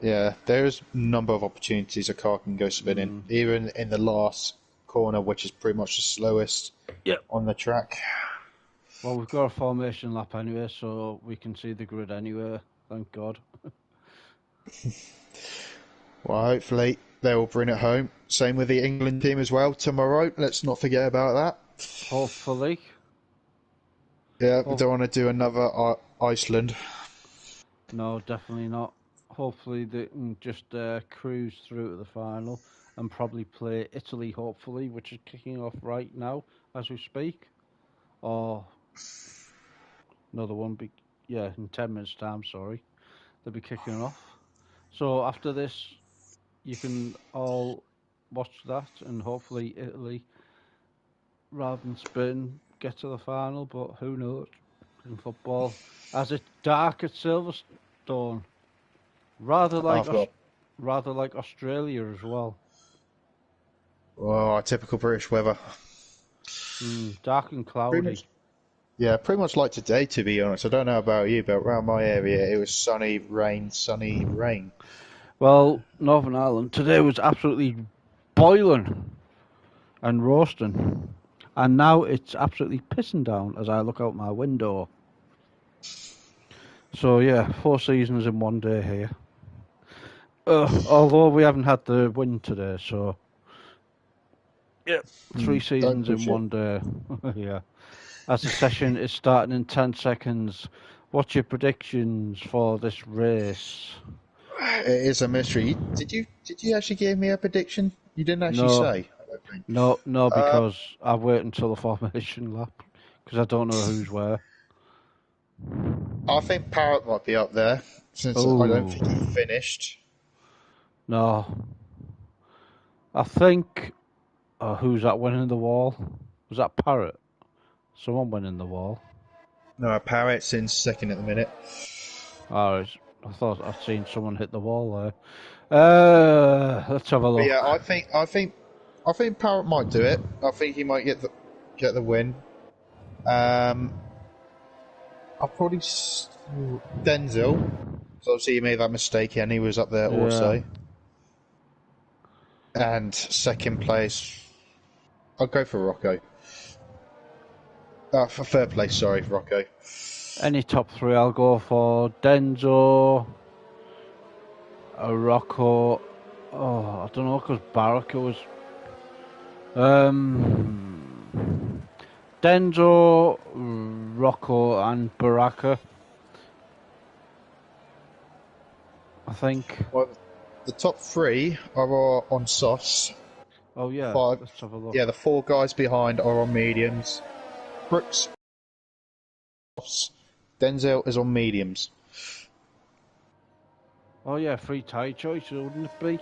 Speaker 1: Yeah, there's a number of opportunities a car can go spinning, even in the last corner, which is pretty much the slowest
Speaker 2: Yep.
Speaker 1: on the track.
Speaker 2: Well, we've got a formation lap anyway, so we can see the grid anyway. Thank God.
Speaker 1: Well, hopefully they will bring it home. Same with the England team as well tomorrow. Let's not forget about that.
Speaker 2: Hopefully.
Speaker 1: Yeah, we don't want to do another Iceland.
Speaker 2: No, definitely not. Hopefully they can just cruise through to the final and probably play Italy, hopefully, which is kicking off right now as we speak. Or another one, in 10 minutes' time, sorry. They'll be kicking off. So after this, you can all watch that and hopefully Italy, rather than Spain, get to the final, but who knows in football. As it's dark at Silverstone. Rather like
Speaker 1: I've got
Speaker 2: Australia as well.
Speaker 1: typical British weather.
Speaker 2: Dark and
Speaker 1: Pretty
Speaker 2: cloudy.
Speaker 1: much, yeah, pretty much like today, to be honest. I don't know about you, but around my area, it was sunny, rain, sunny, rain.
Speaker 2: Well, Northern Ireland today was absolutely boiling and roasting, and now it's absolutely pissing down as I look out my window. So yeah, 4 seasons in one day here. Although we haven't had the wind today, so yeah, 3 seasons in one day. Yeah. As the session is starting in 10 seconds, what's your predictions for this race?
Speaker 1: It is a mystery. Did you actually give me a prediction? You didn't actually
Speaker 2: No,
Speaker 1: say. I don't think.
Speaker 2: no, because I wait until the formation lap because I don't know who's where.
Speaker 1: I think Parrot might be up there since I don't think he finished.
Speaker 2: No, I think. Who's that winning the wall? Was that Parrot? Someone winning the wall.
Speaker 1: No, Parrot's in second at the minute.
Speaker 2: Oh, I thought I'd seen someone hit the wall there. Let's have a look.
Speaker 1: But yeah, I think Parrot might do it. I think he might get the win. I'll probably Denzel. So obviously he made that mistake and he was up there also. And second place, I'll go for Rocco. For third place, sorry, Rocco.
Speaker 2: Any top three, I'll go for Denzo, Rocco. Oh, I don't know, because Baraka was. Denzo, Rocco, and Baraka. I think.
Speaker 1: Well, the top three are on softs.
Speaker 2: Oh yeah, let's have a look.
Speaker 1: Yeah, the four guys behind are on mediums. Brooks, softs. Denzel is on mediums.
Speaker 2: Oh yeah, free tyre choice, wouldn't it be?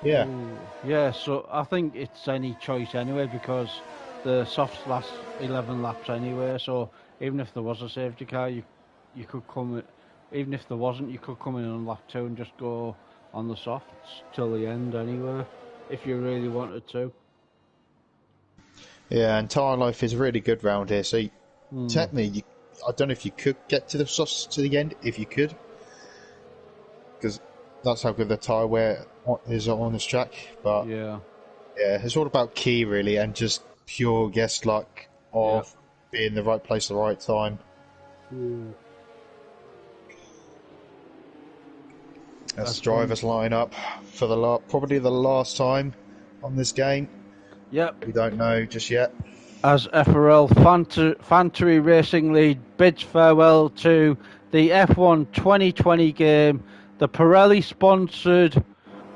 Speaker 1: Yeah.
Speaker 2: Ooh. Yeah, so I think it's any choice anyway, because the softs last 11 laps anyway, so even if there was a safety car, you could come, even if there wasn't, you could come in on lap 2 and just go on the softs till the end anyway, if you really wanted to.
Speaker 1: Yeah, and tyre life is really good round here, so technically, I don't know if you could get to the softs to the end, if you could, because that's how good the tyre wear is on this track, but yeah, it's all about key really, and just pure guess luck of being in the right place at the right time. As drivers line up for probably the last time on this game.
Speaker 2: Yep.
Speaker 1: We don't know just yet.
Speaker 2: As FRL Fantery Racing League bids farewell to the F1 2020 game, the Pirelli sponsored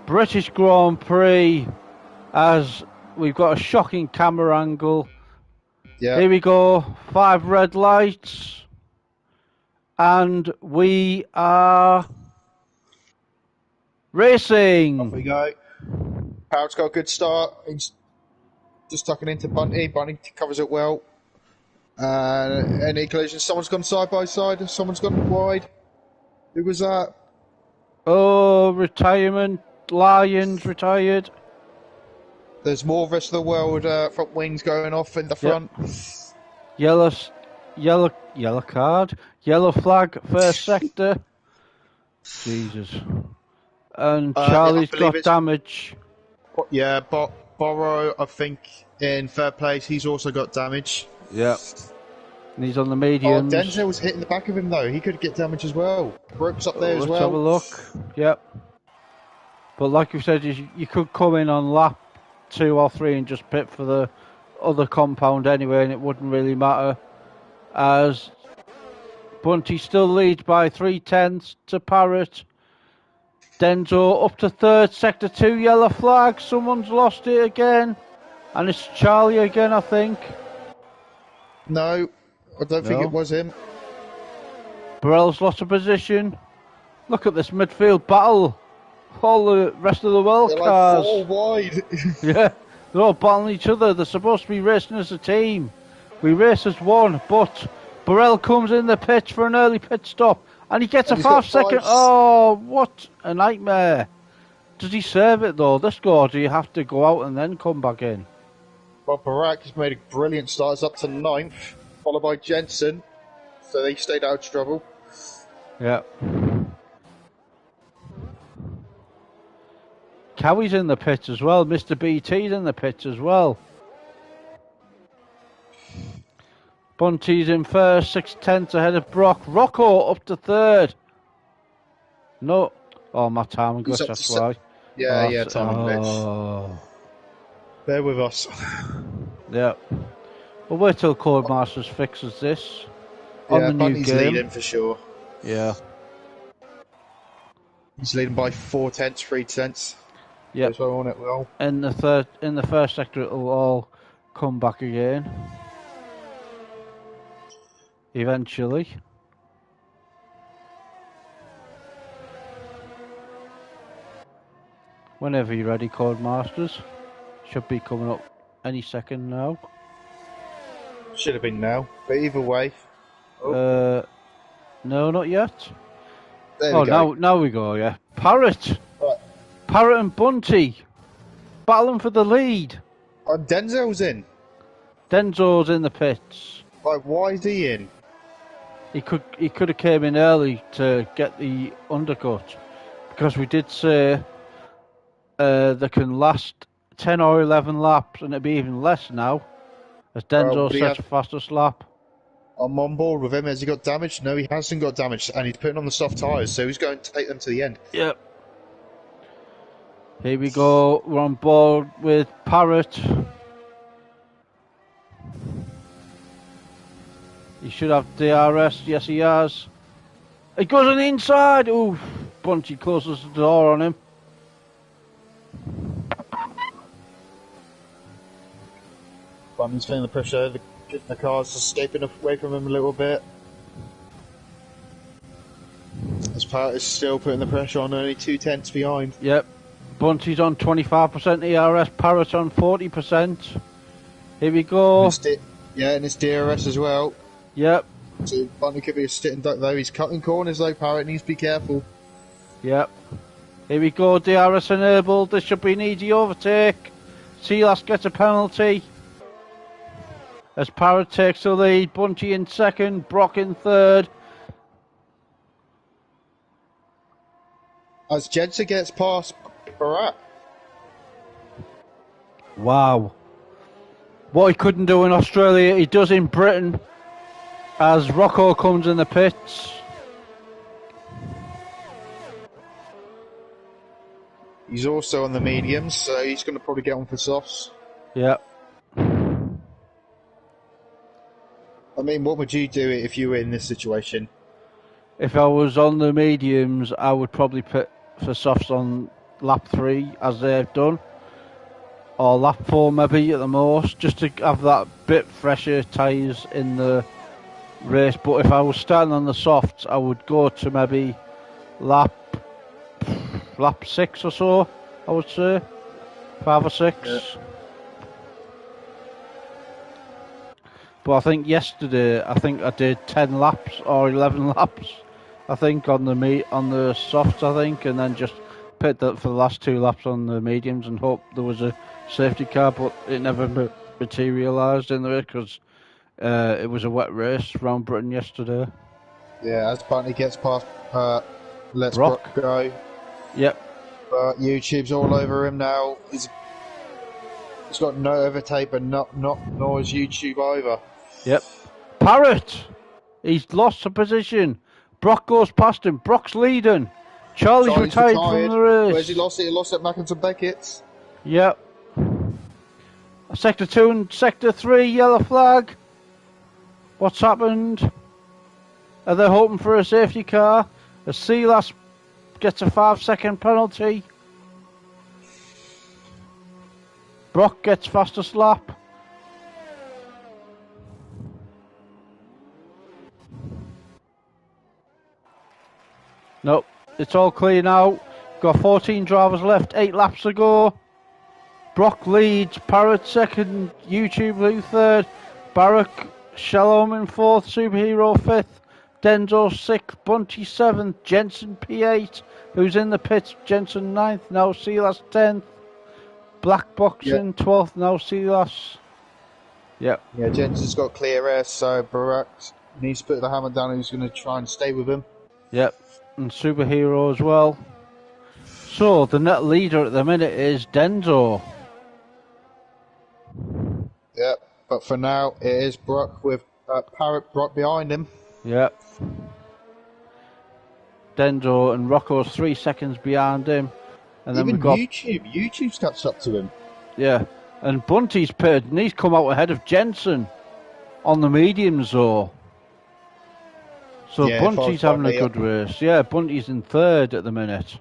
Speaker 2: British Grand Prix, as we've got a shocking camera angle.
Speaker 1: Yeah.
Speaker 2: Here we go, 5 red lights, and we are racing.
Speaker 1: Off we go. Howard's got a good start. He's just tucking into Bunty. Bunty covers it well. Any collision? Someone's gone side by side. Someone's gone wide. Who was that?
Speaker 2: Oh, retirement. Lions retired.
Speaker 1: There's more rest of the world front wings going off in the front.
Speaker 2: Yellow card. Yellow flag, first sector. Jesus. And Charlie's got damage.
Speaker 1: Yeah, Borrow, I think, in third place. He's also got damage.
Speaker 2: Yeah. And he's on the mediums.
Speaker 1: Oh, Denzel was hitting the back of him, though. He could get damage as well. Brooks up there as well.
Speaker 2: Let's have a look. Yep. But like you said, you could come in on lap 2 or 3 and just pit for the other compound anyway, and it wouldn't really matter. As Bunty still leads by 3/10 to Parrott. Denzo up to 3rd, sector 2, yellow flag. Someone's lost it again. And it's Charlie again, I think.
Speaker 1: No, I don't think it was him.
Speaker 2: Burrell's lost a position. Look at this midfield battle. All the rest of the world cars.
Speaker 1: Like 4 wide.
Speaker 2: Yeah, they're all battling each other. They're supposed to be racing as a team. We race as one, but Burrell comes in the pitch for an early pit stop. And he gets a 5-second. Oh, what a nightmare. Does he serve it though, this go, or do you have to go out and then come back in?
Speaker 1: Well, Barak has made a brilliant start. It's up to 9th, followed by Jensen. So they stayed out of trouble.
Speaker 2: Yeah. Cowie's in the pit as well. Mr. BT's in the pit as well. Bunty's in first, 6/10 ahead of Brock. Rocco up to 3rd. No. Oh, my timing glitch, that's why.
Speaker 1: Yeah, timing glitch. Bear with us.
Speaker 2: Yeah. We'll wait till Codemasters fixes this. On the new
Speaker 1: Bunty's
Speaker 2: game.
Speaker 1: leading for sure.
Speaker 2: Yeah.
Speaker 1: He's leading by 4/10, 3/10.
Speaker 2: Yeah.
Speaker 1: So on it well.
Speaker 2: In the first sector, it'll all come back again. Eventually. Whenever you're ready, Codemasters. Should be coming up any second now.
Speaker 1: Should have been now, but either way.
Speaker 2: No, not yet.
Speaker 1: There we go.
Speaker 2: Now we go, yeah. Parrott!
Speaker 1: Right.
Speaker 2: Parrott and Bunty battling for the lead.
Speaker 1: And Denzel's in.
Speaker 2: Denzo's in the pits.
Speaker 1: Like, why is he in?
Speaker 2: He could have came in early to get the undercut, because we did say they can last 10 or 11 laps, and it'd be even less now, as Denzo
Speaker 1: But
Speaker 2: sets the fastest lap.
Speaker 1: I'm on board with him. Has he got damage? No, he hasn't got damage, and he's putting on the soft tyres, so he's going to take them to the end.
Speaker 2: Yep. Here we go. We're on board with Parrott. He should have DRS. Yes, he has. He goes on the inside. Ooh, Bunchy closes the door on him.
Speaker 1: Bunny's feeling the pressure. The car's escaping away from him a little bit. As Parrott is still putting the pressure on, only 2/10 behind.
Speaker 2: Yep. Bunchy's on 25% ERS. Parrott on 40%. Here we go.
Speaker 1: And it's DRS as well.
Speaker 2: Yep.
Speaker 1: So Bunny could be a sitting duck though. He's cutting corners though. Parrott needs to be careful.
Speaker 2: Yep. Here we go. DRS enabled. This should be an easy overtake. Silas gets a penalty. As Parrott takes the lead. Bunchy in second. Brock in third.
Speaker 1: As Jensen gets past Parrott.
Speaker 2: Wow. What he couldn't do in Australia, he does in Britain. As Rocco comes in the pits.
Speaker 1: He's also on the mediums, so he's going to probably get on for softs.
Speaker 2: Yeah.
Speaker 1: I mean, what would you do if you were in this situation?
Speaker 2: If I was on the mediums, I would probably put for softs on lap 3, as they've done. Or lap 4 maybe at the most, just to have that bit fresher tyres in the race. But if I was starting on the softs, I would go to maybe lap 6 or so, I would say. 5 or 6. Yeah. But I think yesterday, I did 10 laps or 11 laps, I think, on the softs, I think, and then just pit that for the last 2 laps on the mediums and hope there was a safety car, but it never materialised in the race because it was a wet race around Britain yesterday.
Speaker 1: Yeah, as Bunty gets past, let's Brock go.
Speaker 2: Yep.
Speaker 1: YouTube's all over him now. He's got no overtake, but nor is YouTube over.
Speaker 2: Yep. Parrott! He's lost a position. Brock goes past him. Brock's leading. Charlie's retired from the race.
Speaker 1: Where's he lost it? He lost at Mackens and Beckett's.
Speaker 2: Yep. Sector 2 and Sector 3, yellow flag. What's happened? Are they hoping for a safety car? As Silas gets a 5-second penalty. Brock gets fastest lap. Nope, it's all clear now. Got 14 drivers left, 8 laps to go. Brock leads, Parrott second, YouTube Blue third, Barrack, Shalom in fourth, Superhero fifth, Denzo 6th, Bunchy 7th, Jensen P8, who's in the pits, Jensen 9th, now Silas 10th, Black Box in 12th, now Silas. Yep.
Speaker 1: Yeah, Jensen's got clear air, so Barack needs to put the hammer down, who's going to try and stay with him.
Speaker 2: Yep, and Superhero as well. So, the net leader at the minute is Denzo.
Speaker 1: Yep, but for now, it is Brock with Parrott Brock behind him.
Speaker 2: Yep. Denzo and Rocco's 3 seconds behind him. And then
Speaker 1: even
Speaker 2: we've got
Speaker 1: YouTube's catched up to him.
Speaker 2: Yeah, and Bunty's pitted and he's come out ahead of Jensen on the mediums though. So yeah, Bunty's having a good race. Yeah, Bunty's in third at the minute.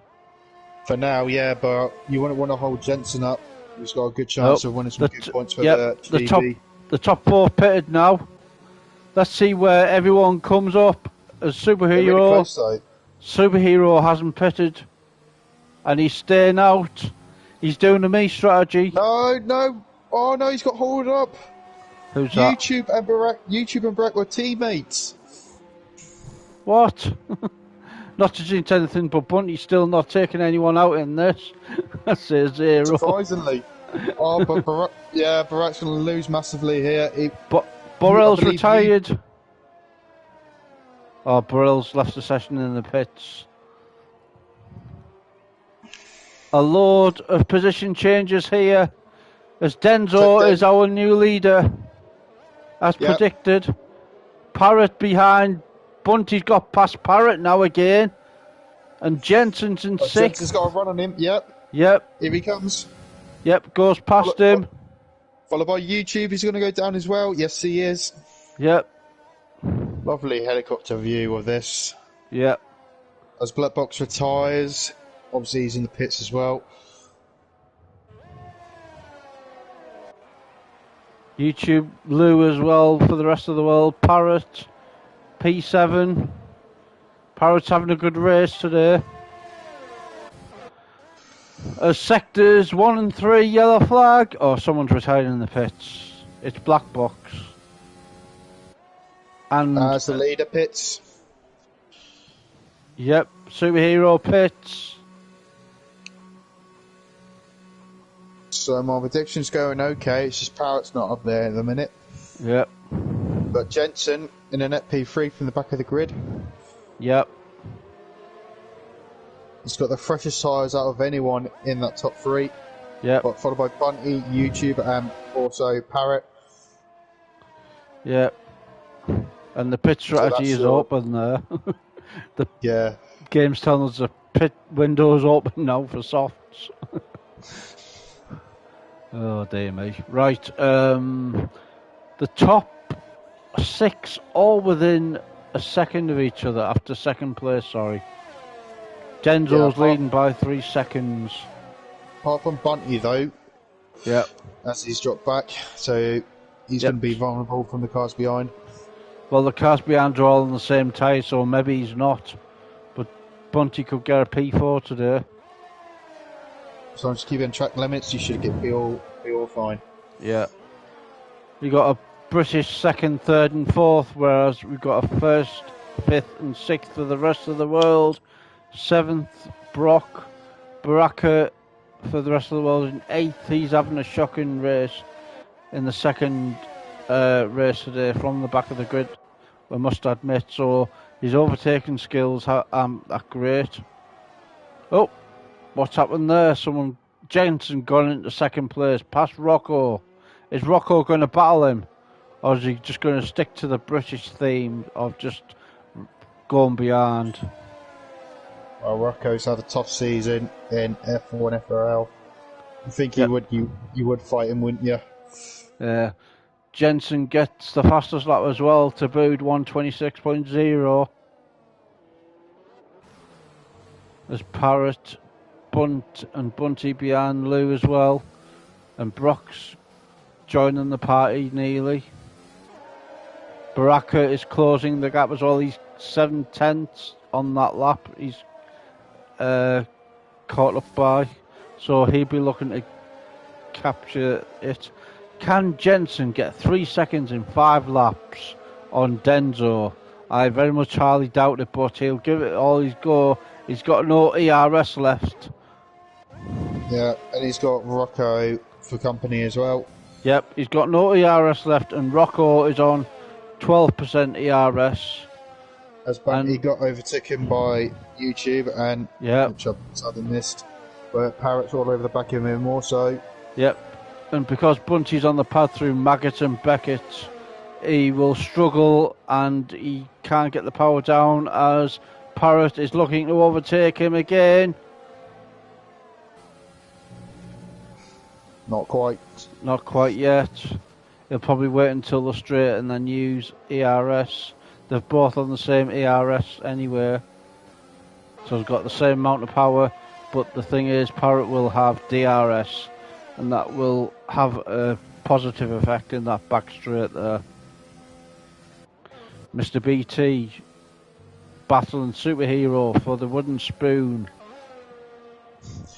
Speaker 1: For now, yeah, but you wouldn't want to hold Jensen up. He's got a good chance of winning some good points for the GB.
Speaker 2: The top 4 pitted now. Let's see where everyone comes up as Superhero.
Speaker 1: Really close,
Speaker 2: Superhero hasn't pitted. And he's staying out. He's doing the me strategy.
Speaker 1: No. Oh no, he's got hauled up.
Speaker 2: Who's that?
Speaker 1: YouTube and Barack were teammates.
Speaker 2: What? Not to jinx anything, but Bunty's still not taking anyone out in this. That's a 0.
Speaker 1: Surprisingly. Oh, but Barack's going to lose massively here.
Speaker 2: But Borrell's retired. Oh, Burrell's left the session in the pits. A load of position changes here, as Denzo is our new leader, as predicted. Parrott behind. Bunty's got past Parrott now again. And Jensen's in sixth.
Speaker 1: Jensen's got a run on him, Yep. Here he comes.
Speaker 2: Yep, goes past him.
Speaker 1: Followed by YouTube, he's going to go down as well. Yes, he is.
Speaker 2: Yep.
Speaker 1: Lovely helicopter view of this.
Speaker 2: Yep.
Speaker 1: As Black Box retires, obviously he's in the pits as well.
Speaker 2: YouTube, Lou as well for the rest of the world. Parrott, P7. Parrott's having a good race today. Sectors 1 and 3, yellow flag. Oh, someone's retiring in the pits. It's Black Box. And
Speaker 1: as the leader pits.
Speaker 2: Yep, Superhero pits.
Speaker 1: So my prediction's going okay. It's just Parrott's not up there at the minute.
Speaker 2: Yep.
Speaker 1: But Jensen in an EP3 from the back of the grid.
Speaker 2: Yep.
Speaker 1: He's got the freshest tyres out of anyone in that top 3.
Speaker 2: Yep.
Speaker 1: But followed by Bunty, YouTube, and also Parrott.
Speaker 2: Yep. And the pit strategy is open there. The game's telling us the pit window's open now for softs. Oh dear me. Right, the top 6 all within a second of each other after second place, sorry. Denzo's leading by 3 seconds.
Speaker 1: Apart from Bunty though.
Speaker 2: Yep.
Speaker 1: As he's dropped back, so he's going to be vulnerable from the cars behind.
Speaker 2: Well, the cars behind are all on the same tyre, so maybe he's not. But Bunty could get a P4 today.
Speaker 1: So I'm just keeping track limits, you should be all fine.
Speaker 2: Yeah. You got a British 2nd, 3rd and 4th, whereas we've got a 1st, 5th and 6th for the rest of the world. 7th, Brock. Baraka for the rest of the world in 8th. He's having a shocking race in the second race today from the back of the grid, I must admit. So his overtaking skills are great. Oh, what's happened there? Jensen gone into second place, past Rocco. Is Rocco going to battle him? Or is he just going to stick to the British theme of just going beyond?
Speaker 1: Well, Rocco's had a tough season in F1 FRL. I think you would fight him, wouldn't you?
Speaker 2: Yeah. Jensen gets the fastest lap as well, tabooed 126.0. There's Parrott, Bunt and Bunty behind Lou as well. And Brock's joining the party nearly. Baraka is closing the gap as well. He's 7/10 on that lap. He's caught up by. So he'll be looking to capture it. Can Jensen get 3 seconds in 5 laps on Denzo? I very much highly doubt it, but he'll give it all his go. He's got no ERS left.
Speaker 1: Yeah, and he's got Rocco for company as well.
Speaker 2: Yep, he's got no ERS left, and Rocco is on 12% ERS.
Speaker 1: As Bunty got overtaken by YouTube, and which I've sadly missed, but Parrott's all over the back of him also.
Speaker 2: Yep, and because Bunty's on the pad through Maggot and Beckett, he will struggle and he can't get the power down as Parrott is looking to overtake him again.
Speaker 1: Not quite.
Speaker 2: Not quite yet. He'll probably wait until the straight and then use ERS. They're both on the same ERS anyway. So he's got the same amount of power, but the thing is Parrott will have DRS and that will have a positive effect in that back straight there. Mr. BT battling Superhero for the wooden spoon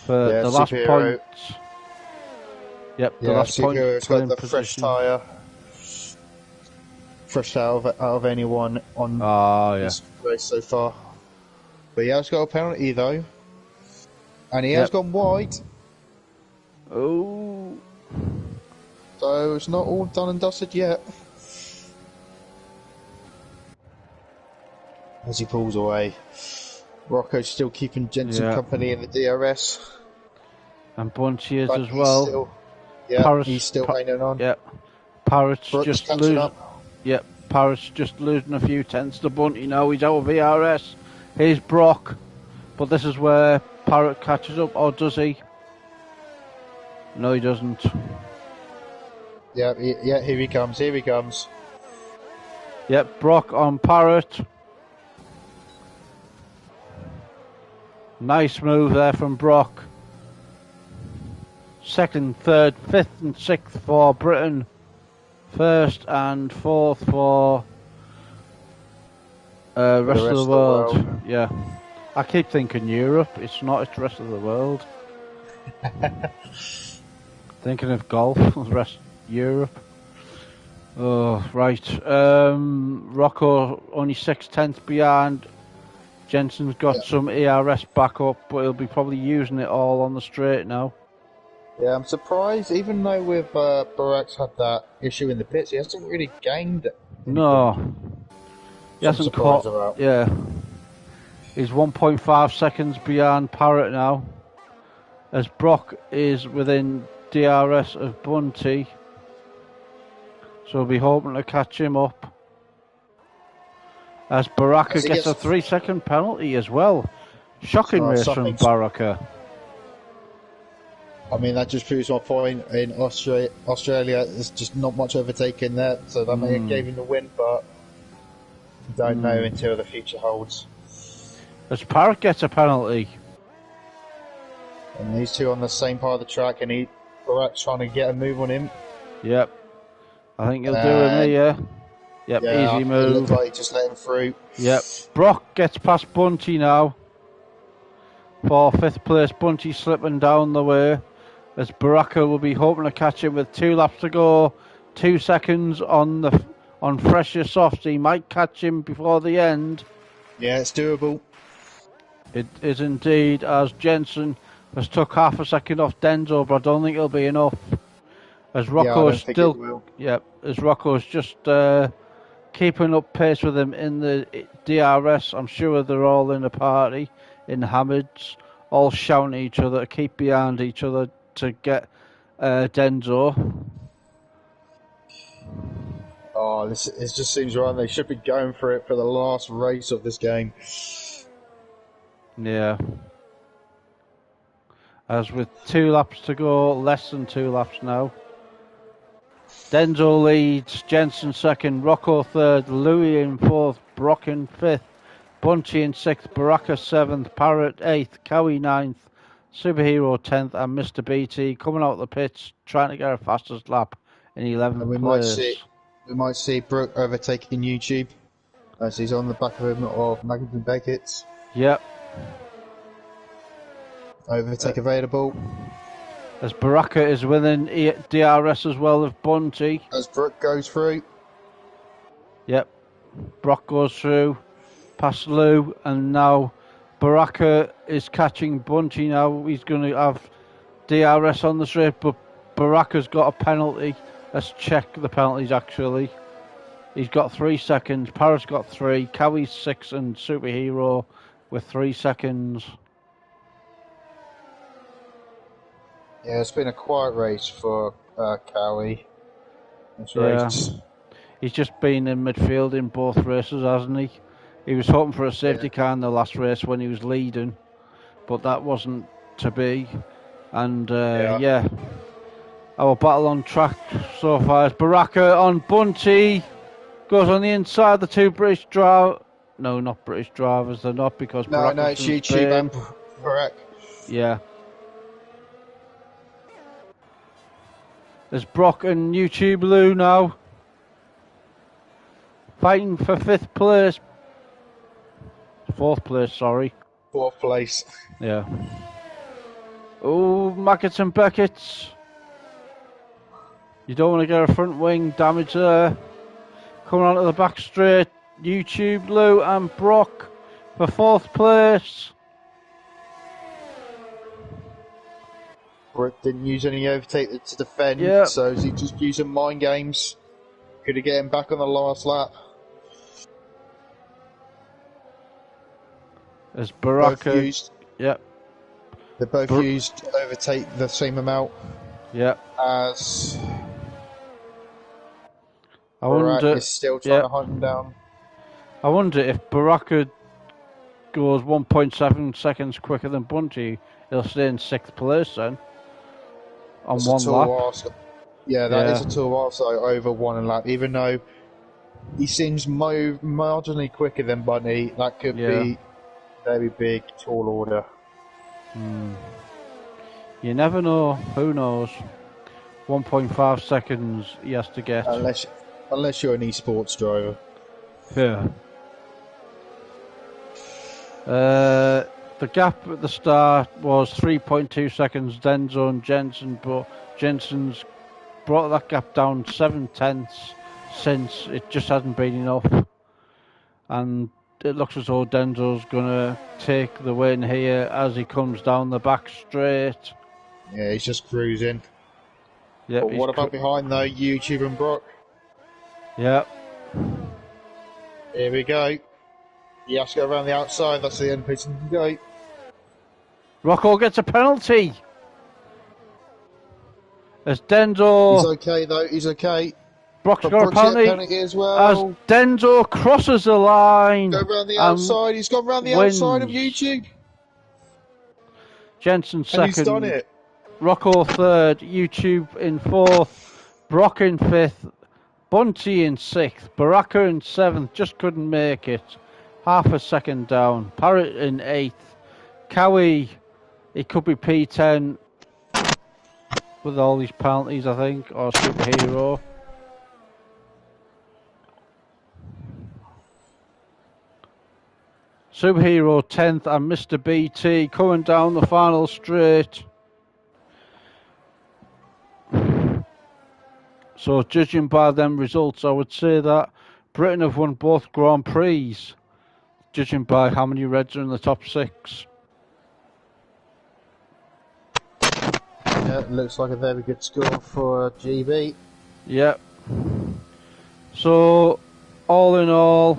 Speaker 2: for the last point. Yep, the last point.
Speaker 1: Superhero's got the fresh tyre. Fresh out of anyone on this race so far. But he has got a penalty though. And he has gone wide.
Speaker 2: Oh.
Speaker 1: So it's not all done and dusted yet. as he pulls away. Rocco's still keeping Jensen company in the DRS.
Speaker 2: And Bunty is
Speaker 1: but
Speaker 2: as well.
Speaker 1: Still, he's still hanging on.
Speaker 2: Yeah. Parrott's
Speaker 1: Brooks
Speaker 2: just
Speaker 1: catching
Speaker 2: losing.
Speaker 1: up.
Speaker 2: Yep, Parrott's just losing a few tenths to Bunty now. He's out of VRS. Here's Brock. But this is where Parrott catches up, or does he? No, he doesn't.
Speaker 1: Yeah, here he comes.
Speaker 2: Yep, Brock on Parrott. Nice move there from Brock. Second, third, fifth and sixth for Britain. First and fourth for rest of the world. Yeah. I keep thinking Europe. It's not, it's rest of the world. Thinking of golf, rest Europe. Oh, right. Rocco only 6/10 behind. Jensen's got some ERS backup, but he'll be probably using it all on the straight now.
Speaker 1: Yeah, I'm surprised, even though with Barak's had that issue in the pits, he hasn't really gained it.
Speaker 2: No. He hasn't caught. Yeah. He's 1.5 seconds behind Parrott now. As Brock is within DRS of Bunty. So we'll be hoping to catch him up. As Baraka gets a 3-second penalty as well. Shocking race from Baraka.
Speaker 1: I mean, that just proves my point. In Australia, there's just not much overtaking there, so that may have gave him the win, but you don't know until the future holds.
Speaker 2: As Parrott gets a penalty.
Speaker 1: And these two on the same part of the track, and Barak's trying to get a move on him.
Speaker 2: Yep. I think he'll do it here. Yep, easy move.
Speaker 1: It looks like he just let him through.
Speaker 2: Yep. Brock gets past Bunty now. For 5th place, Bunty slipping down the way. As Baraka will be hoping to catch him with 2 laps to go. 2 seconds on fresher softs. He might catch him before the end.
Speaker 1: Yeah, it's doable.
Speaker 2: It is indeed, as Jensen has took half a second off Denzo, but I don't think it'll be enough. As Rocco's as Rocco's just keeping up pace with him in the DRS. I'm sure they're all in a party in Hamid's, all shouting at each other to keep behind each other to get Denzo.
Speaker 1: Oh, it just seems right. They should be going for it for the last race of this game.
Speaker 2: Yeah. As with 2 laps to go, less than 2 laps now. Denzo leads, Jensen second, Rocco third, Louis in fourth, Brock in fifth, Bunty in sixth, Baraka seventh, Parrott eighth, Cowie ninth, Superhero 10th, and Mr. BT coming out of the pits trying to get a fastest lap in 11th place.
Speaker 1: We might see Brooke overtaking YouTube as he's on the back of him of Magnussen Beckett's.
Speaker 2: Yep.
Speaker 1: Overtake available.
Speaker 2: As Baraka is within DRS as well of Bunty.
Speaker 1: As Brooke goes through.
Speaker 2: Yep. Brock goes through. Past Lou. And now Baraka is catching Bunty now. He's going to have DRS on the straight, but Baraka's got a penalty. Let's check the penalties actually. He's got 3 seconds. Parrott's got 3. Cowie's 6 and Superhero with 3 seconds.
Speaker 1: Yeah, it's been a quiet race for Cowie. Race.
Speaker 2: He's just been in midfield in both races, hasn't he? He was hoping for a safety car in the last race when he was leading, but that wasn't to be. And our battle on track so far is Baraka on Bunty. Goes on the inside, the 2 British drivers. No, not British drivers, they're not, because Baraka's
Speaker 1: No, it's YouTube and Barak.
Speaker 2: Yeah. There's Brock and YouTube Lou now. Fighting for 5th place. 4th place, sorry.
Speaker 1: 4th place.
Speaker 2: Yeah. Oh, Mackett and Beckett's. You don't want to get a front wing damage there. Coming onto the back straight. YouTube Lou and Brock for 4th place.
Speaker 1: Brooke didn't use any overtake to defend, so is he just using mind games? Could he get him back on the last lap?
Speaker 2: As
Speaker 1: Both
Speaker 2: Baraka,
Speaker 1: used.
Speaker 2: yep,
Speaker 1: They both used to overtake the same amount
Speaker 2: yep.
Speaker 1: as
Speaker 2: I
Speaker 1: Barat
Speaker 2: wonder,
Speaker 1: is still trying
Speaker 2: yep.
Speaker 1: to hunt them down.
Speaker 2: I wonder if Baraka goes 1.7 seconds quicker than Bunty, he'll stay in 6th place then. On
Speaker 1: That's
Speaker 2: one
Speaker 1: a
Speaker 2: lap.
Speaker 1: tall ask. Yeah, that is a tall ask over one lap. Even though he seems marginally quicker than Bunny, that could be very big, tall order.
Speaker 2: You never know. Who knows? 1.5 seconds he has to get.
Speaker 1: Unless you're an esports driver.
Speaker 2: Yeah. The gap at the start was 3.2 seconds, Denzo and Jensen, but Jensen's brought that gap down 7/10 since. It just hasn't been enough. And it looks as though Denzo's going to take the win here as he comes down the back straight.
Speaker 1: Yeah, he's just cruising.
Speaker 2: Yep,
Speaker 1: But what about behind though, YouTube and Brock?
Speaker 2: Yep.
Speaker 1: Here we go. He has to go around the outside, that's the end place he can go.
Speaker 2: Rocco gets a penalty. As Denzo...
Speaker 1: He's okay though, he's okay.
Speaker 2: Brock's got a penalty
Speaker 1: as well.
Speaker 2: As Denzo crosses the line.
Speaker 1: Go around the outside, he's gone around the outside of YouTube.
Speaker 2: Jensen second.
Speaker 1: And he's done it.
Speaker 2: Rocco third, YouTube in fourth, Brock in fifth, Bunty in sixth, Baraka in seventh, just couldn't make it. Half a second down. Parrott in eighth. Cowie, he could be P10 with all these penalties, I think, or superhero. Superhero 10th and Mr. BT coming down the final straight. So judging by them results, I would say that Britain have won both Grand Prix, judging by how many Reds are in the top 6.
Speaker 1: Yeah, looks like a very good score for GB.
Speaker 2: Yep. So, all in all,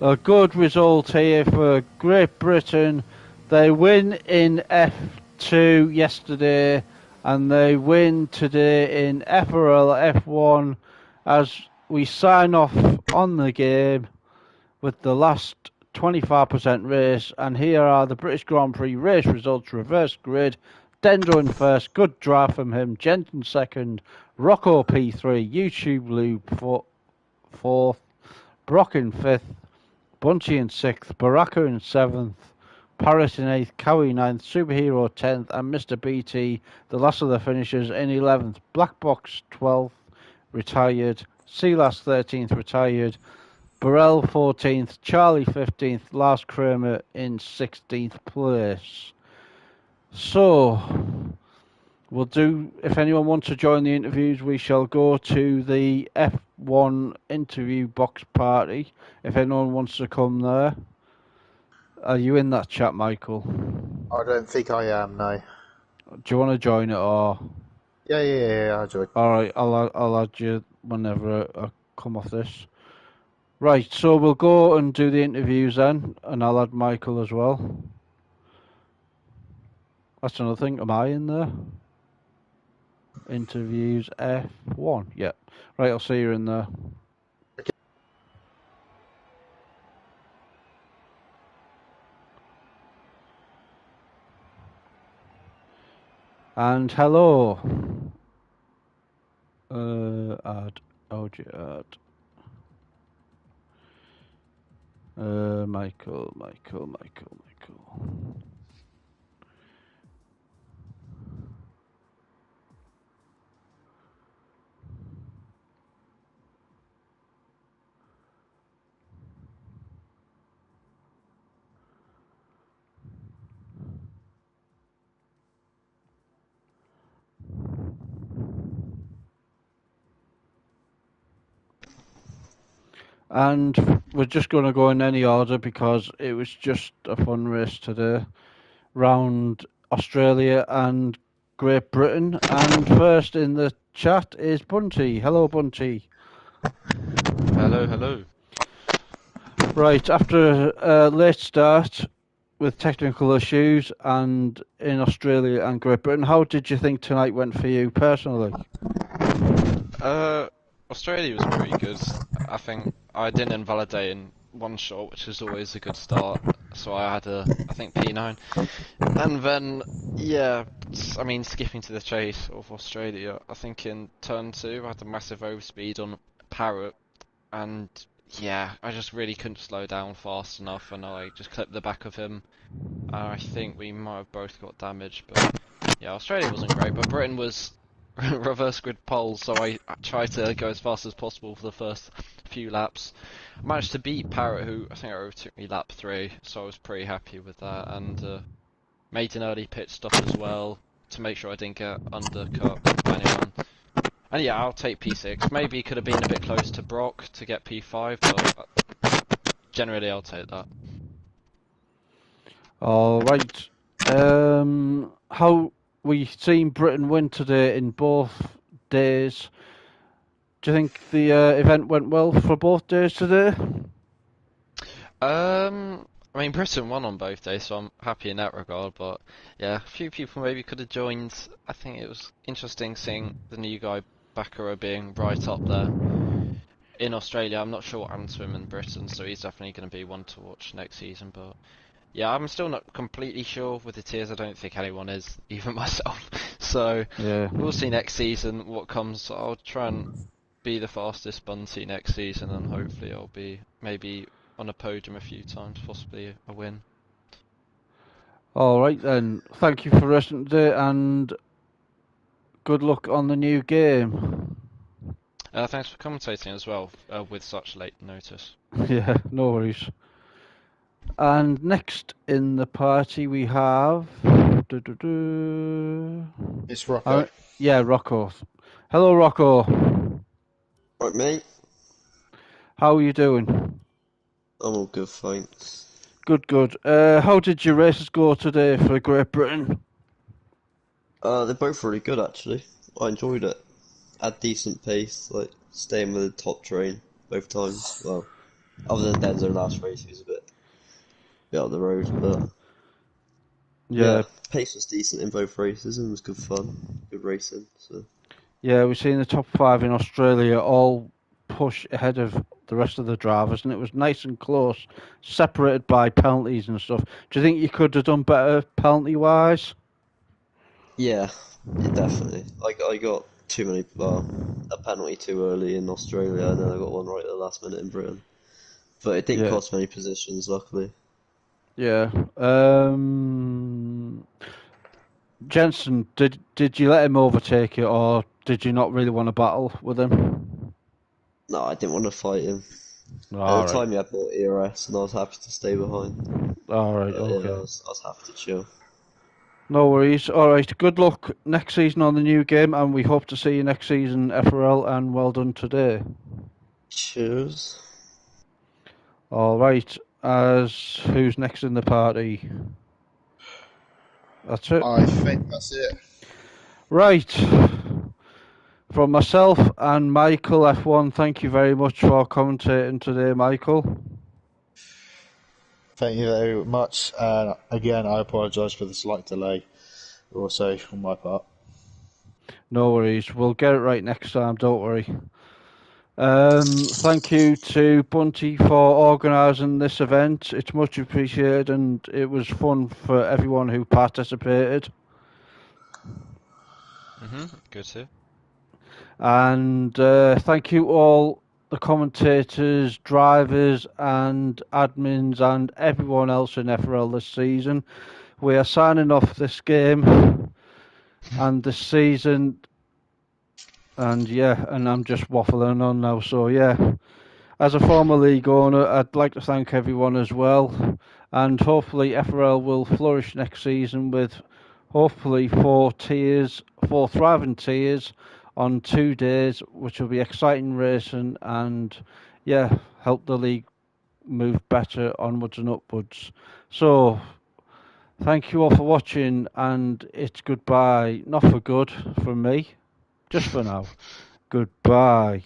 Speaker 2: a good result here for Great Britain. They win in F2 yesterday, and they win today in FRL F1 as we sign off on the game with the last 25% race. And here are the British Grand Prix race results, reverse grid. Dendo in first, good drive from him. Jensen second, Rocco P3, YouTube Lube fourth, Brock in fifth, Bunty in sixth, Baraka in seventh, Paris in eighth, Cowie ninth, Superhero 10th, and Mr. BT, the last of the finishers, in 11th. Black Box 12th, retired. Sealas 13th, retired. Burrell 14th, Charlie 15th, Lars Kramer in 16th place. So, we'll do, if anyone wants to join the interviews, we shall go to the F1 interview box party. If anyone wants to come there. Are you in that chat, Michael?
Speaker 1: I don't think I am, no.
Speaker 2: Do you want to join it or?
Speaker 1: Yeah, I'll join.
Speaker 2: Alright, I'll add you whenever I come off this. Right, so we'll go and do the interviews then, and I'll add Michael as well. That's another thing. Am I in there? Interviews F1. Yeah. Right, I'll see you in there.
Speaker 1: Okay.
Speaker 2: And hello. Add. OG add. Michael. And we're just going to go in any order because it was just a fun race today. Round Australia and Great Britain. And first in the chat is Bunty. Hello, Bunty.
Speaker 3: Hello.
Speaker 2: Right, after a late start with technical issues and in Australia and Great Britain, how did you think tonight went for you personally?
Speaker 3: Uh, Australia was pretty good. I think I didn't invalidate in one shot, which is always a good start. So I had I think P9, and then yeah, I mean skipping to the chase of Australia. I think in turn two I had a massive overspeed on Parrot, and yeah, I just really couldn't slow down fast enough, and I just clipped the back of him. I think we might have both got damage, but yeah, Australia wasn't great, but Britain was reverse grid pole, so I tried to go as fast as possible for the first few laps. I managed to beat Parrot, who I think overtook me lap 3, so I was pretty happy with that, and made an early pit stop as well to make sure I didn't get undercut by anyone. And yeah, I'll take P6. Maybe could have been a bit close to Brock to get P5, but generally I'll take that.
Speaker 2: All right. How we seen Britain win today in both days. Do you think the event went well for both days today?
Speaker 3: I mean, Britain won on both days, so I'm happy in that regard. But yeah, a few people maybe could have joined. I think it was interesting seeing the new guy Bakura being right up there in Australia. I'm not sure what happened to him in Britain, so he's definitely going to be one to watch next season. But yeah, I'm still not completely sure with the tiers. I don't think anyone is, even myself. So
Speaker 2: Yeah.
Speaker 3: we'll see next season what comes. I'll try and be the fastest Bunty next season, and hopefully I'll be maybe on a podium a few times, possibly a win.
Speaker 2: All right then. Thank you for listening today, and good luck on the new game.
Speaker 3: Thanks for commentating as well with such late notice.
Speaker 2: Yeah, no worries. And next in the party we have.
Speaker 1: It's Rocco.
Speaker 2: Yeah, Rocco. Hello, Rocco.
Speaker 4: Right, mate.
Speaker 2: How are you doing?
Speaker 4: I'm all good, thanks.
Speaker 2: Good, good. How did your races go today for Great Britain?
Speaker 4: They're both really good, actually. I enjoyed it. Had decent pace, like staying with the top train both times. Well, other than Denzo last race, he was a bit out the road, but
Speaker 2: Yeah,
Speaker 4: yeah, pace was decent in both races and it was good fun, good racing. So
Speaker 2: yeah, we've seen the top 5 in Australia all push ahead of the rest of the drivers, and it was nice and close, separated by penalties and stuff. Do you think you could have done better penalty-wise?
Speaker 4: yeah, definitely. I got too many, well, a penalty too early in Australia, and then I got one right at the last minute in Britain. But it didn't
Speaker 2: Yeah,
Speaker 4: cost many positions, luckily.
Speaker 2: yeah. Jensen, did you let him overtake it, or did you not really want to battle with him?
Speaker 4: No, I didn't want to fight him. At the
Speaker 2: All right,
Speaker 4: time, he had more ERS, and I was happy to stay behind.
Speaker 2: all right,
Speaker 4: Yeah,
Speaker 2: okay.
Speaker 4: I was happy to chill.
Speaker 2: No worries. All right. Good luck next season on the new game, and we hope to see you next season, FRL. And well done today.
Speaker 4: Cheers.
Speaker 2: All right. As who's next in the party? That's it.
Speaker 1: I think that's it.
Speaker 2: Right. From myself and Michael F1, thank you very much for commentating today, Michael.
Speaker 1: Thank you very much. And again, I apologise for the slight delay, also on my part.
Speaker 2: No worries. We'll get it right next time. Don't worry. Thank you to Bunty for organising this event. It's much appreciated, and it was fun for everyone who participated.
Speaker 3: Good too.
Speaker 2: And thank you all the commentators, drivers, and admins, and everyone else in FRL this season. We are signing off this game and this season. And yeah, and I'm just waffling on now. So yeah, as a former league owner, I'd like to thank everyone as well. And hopefully FRL will flourish next season with hopefully 4 thriving tiers on 2 days, which will be exciting racing and yeah, help the league move better onwards and upwards. So thank you all for watching, and it's goodbye. Not for good from me, just for now. Goodbye.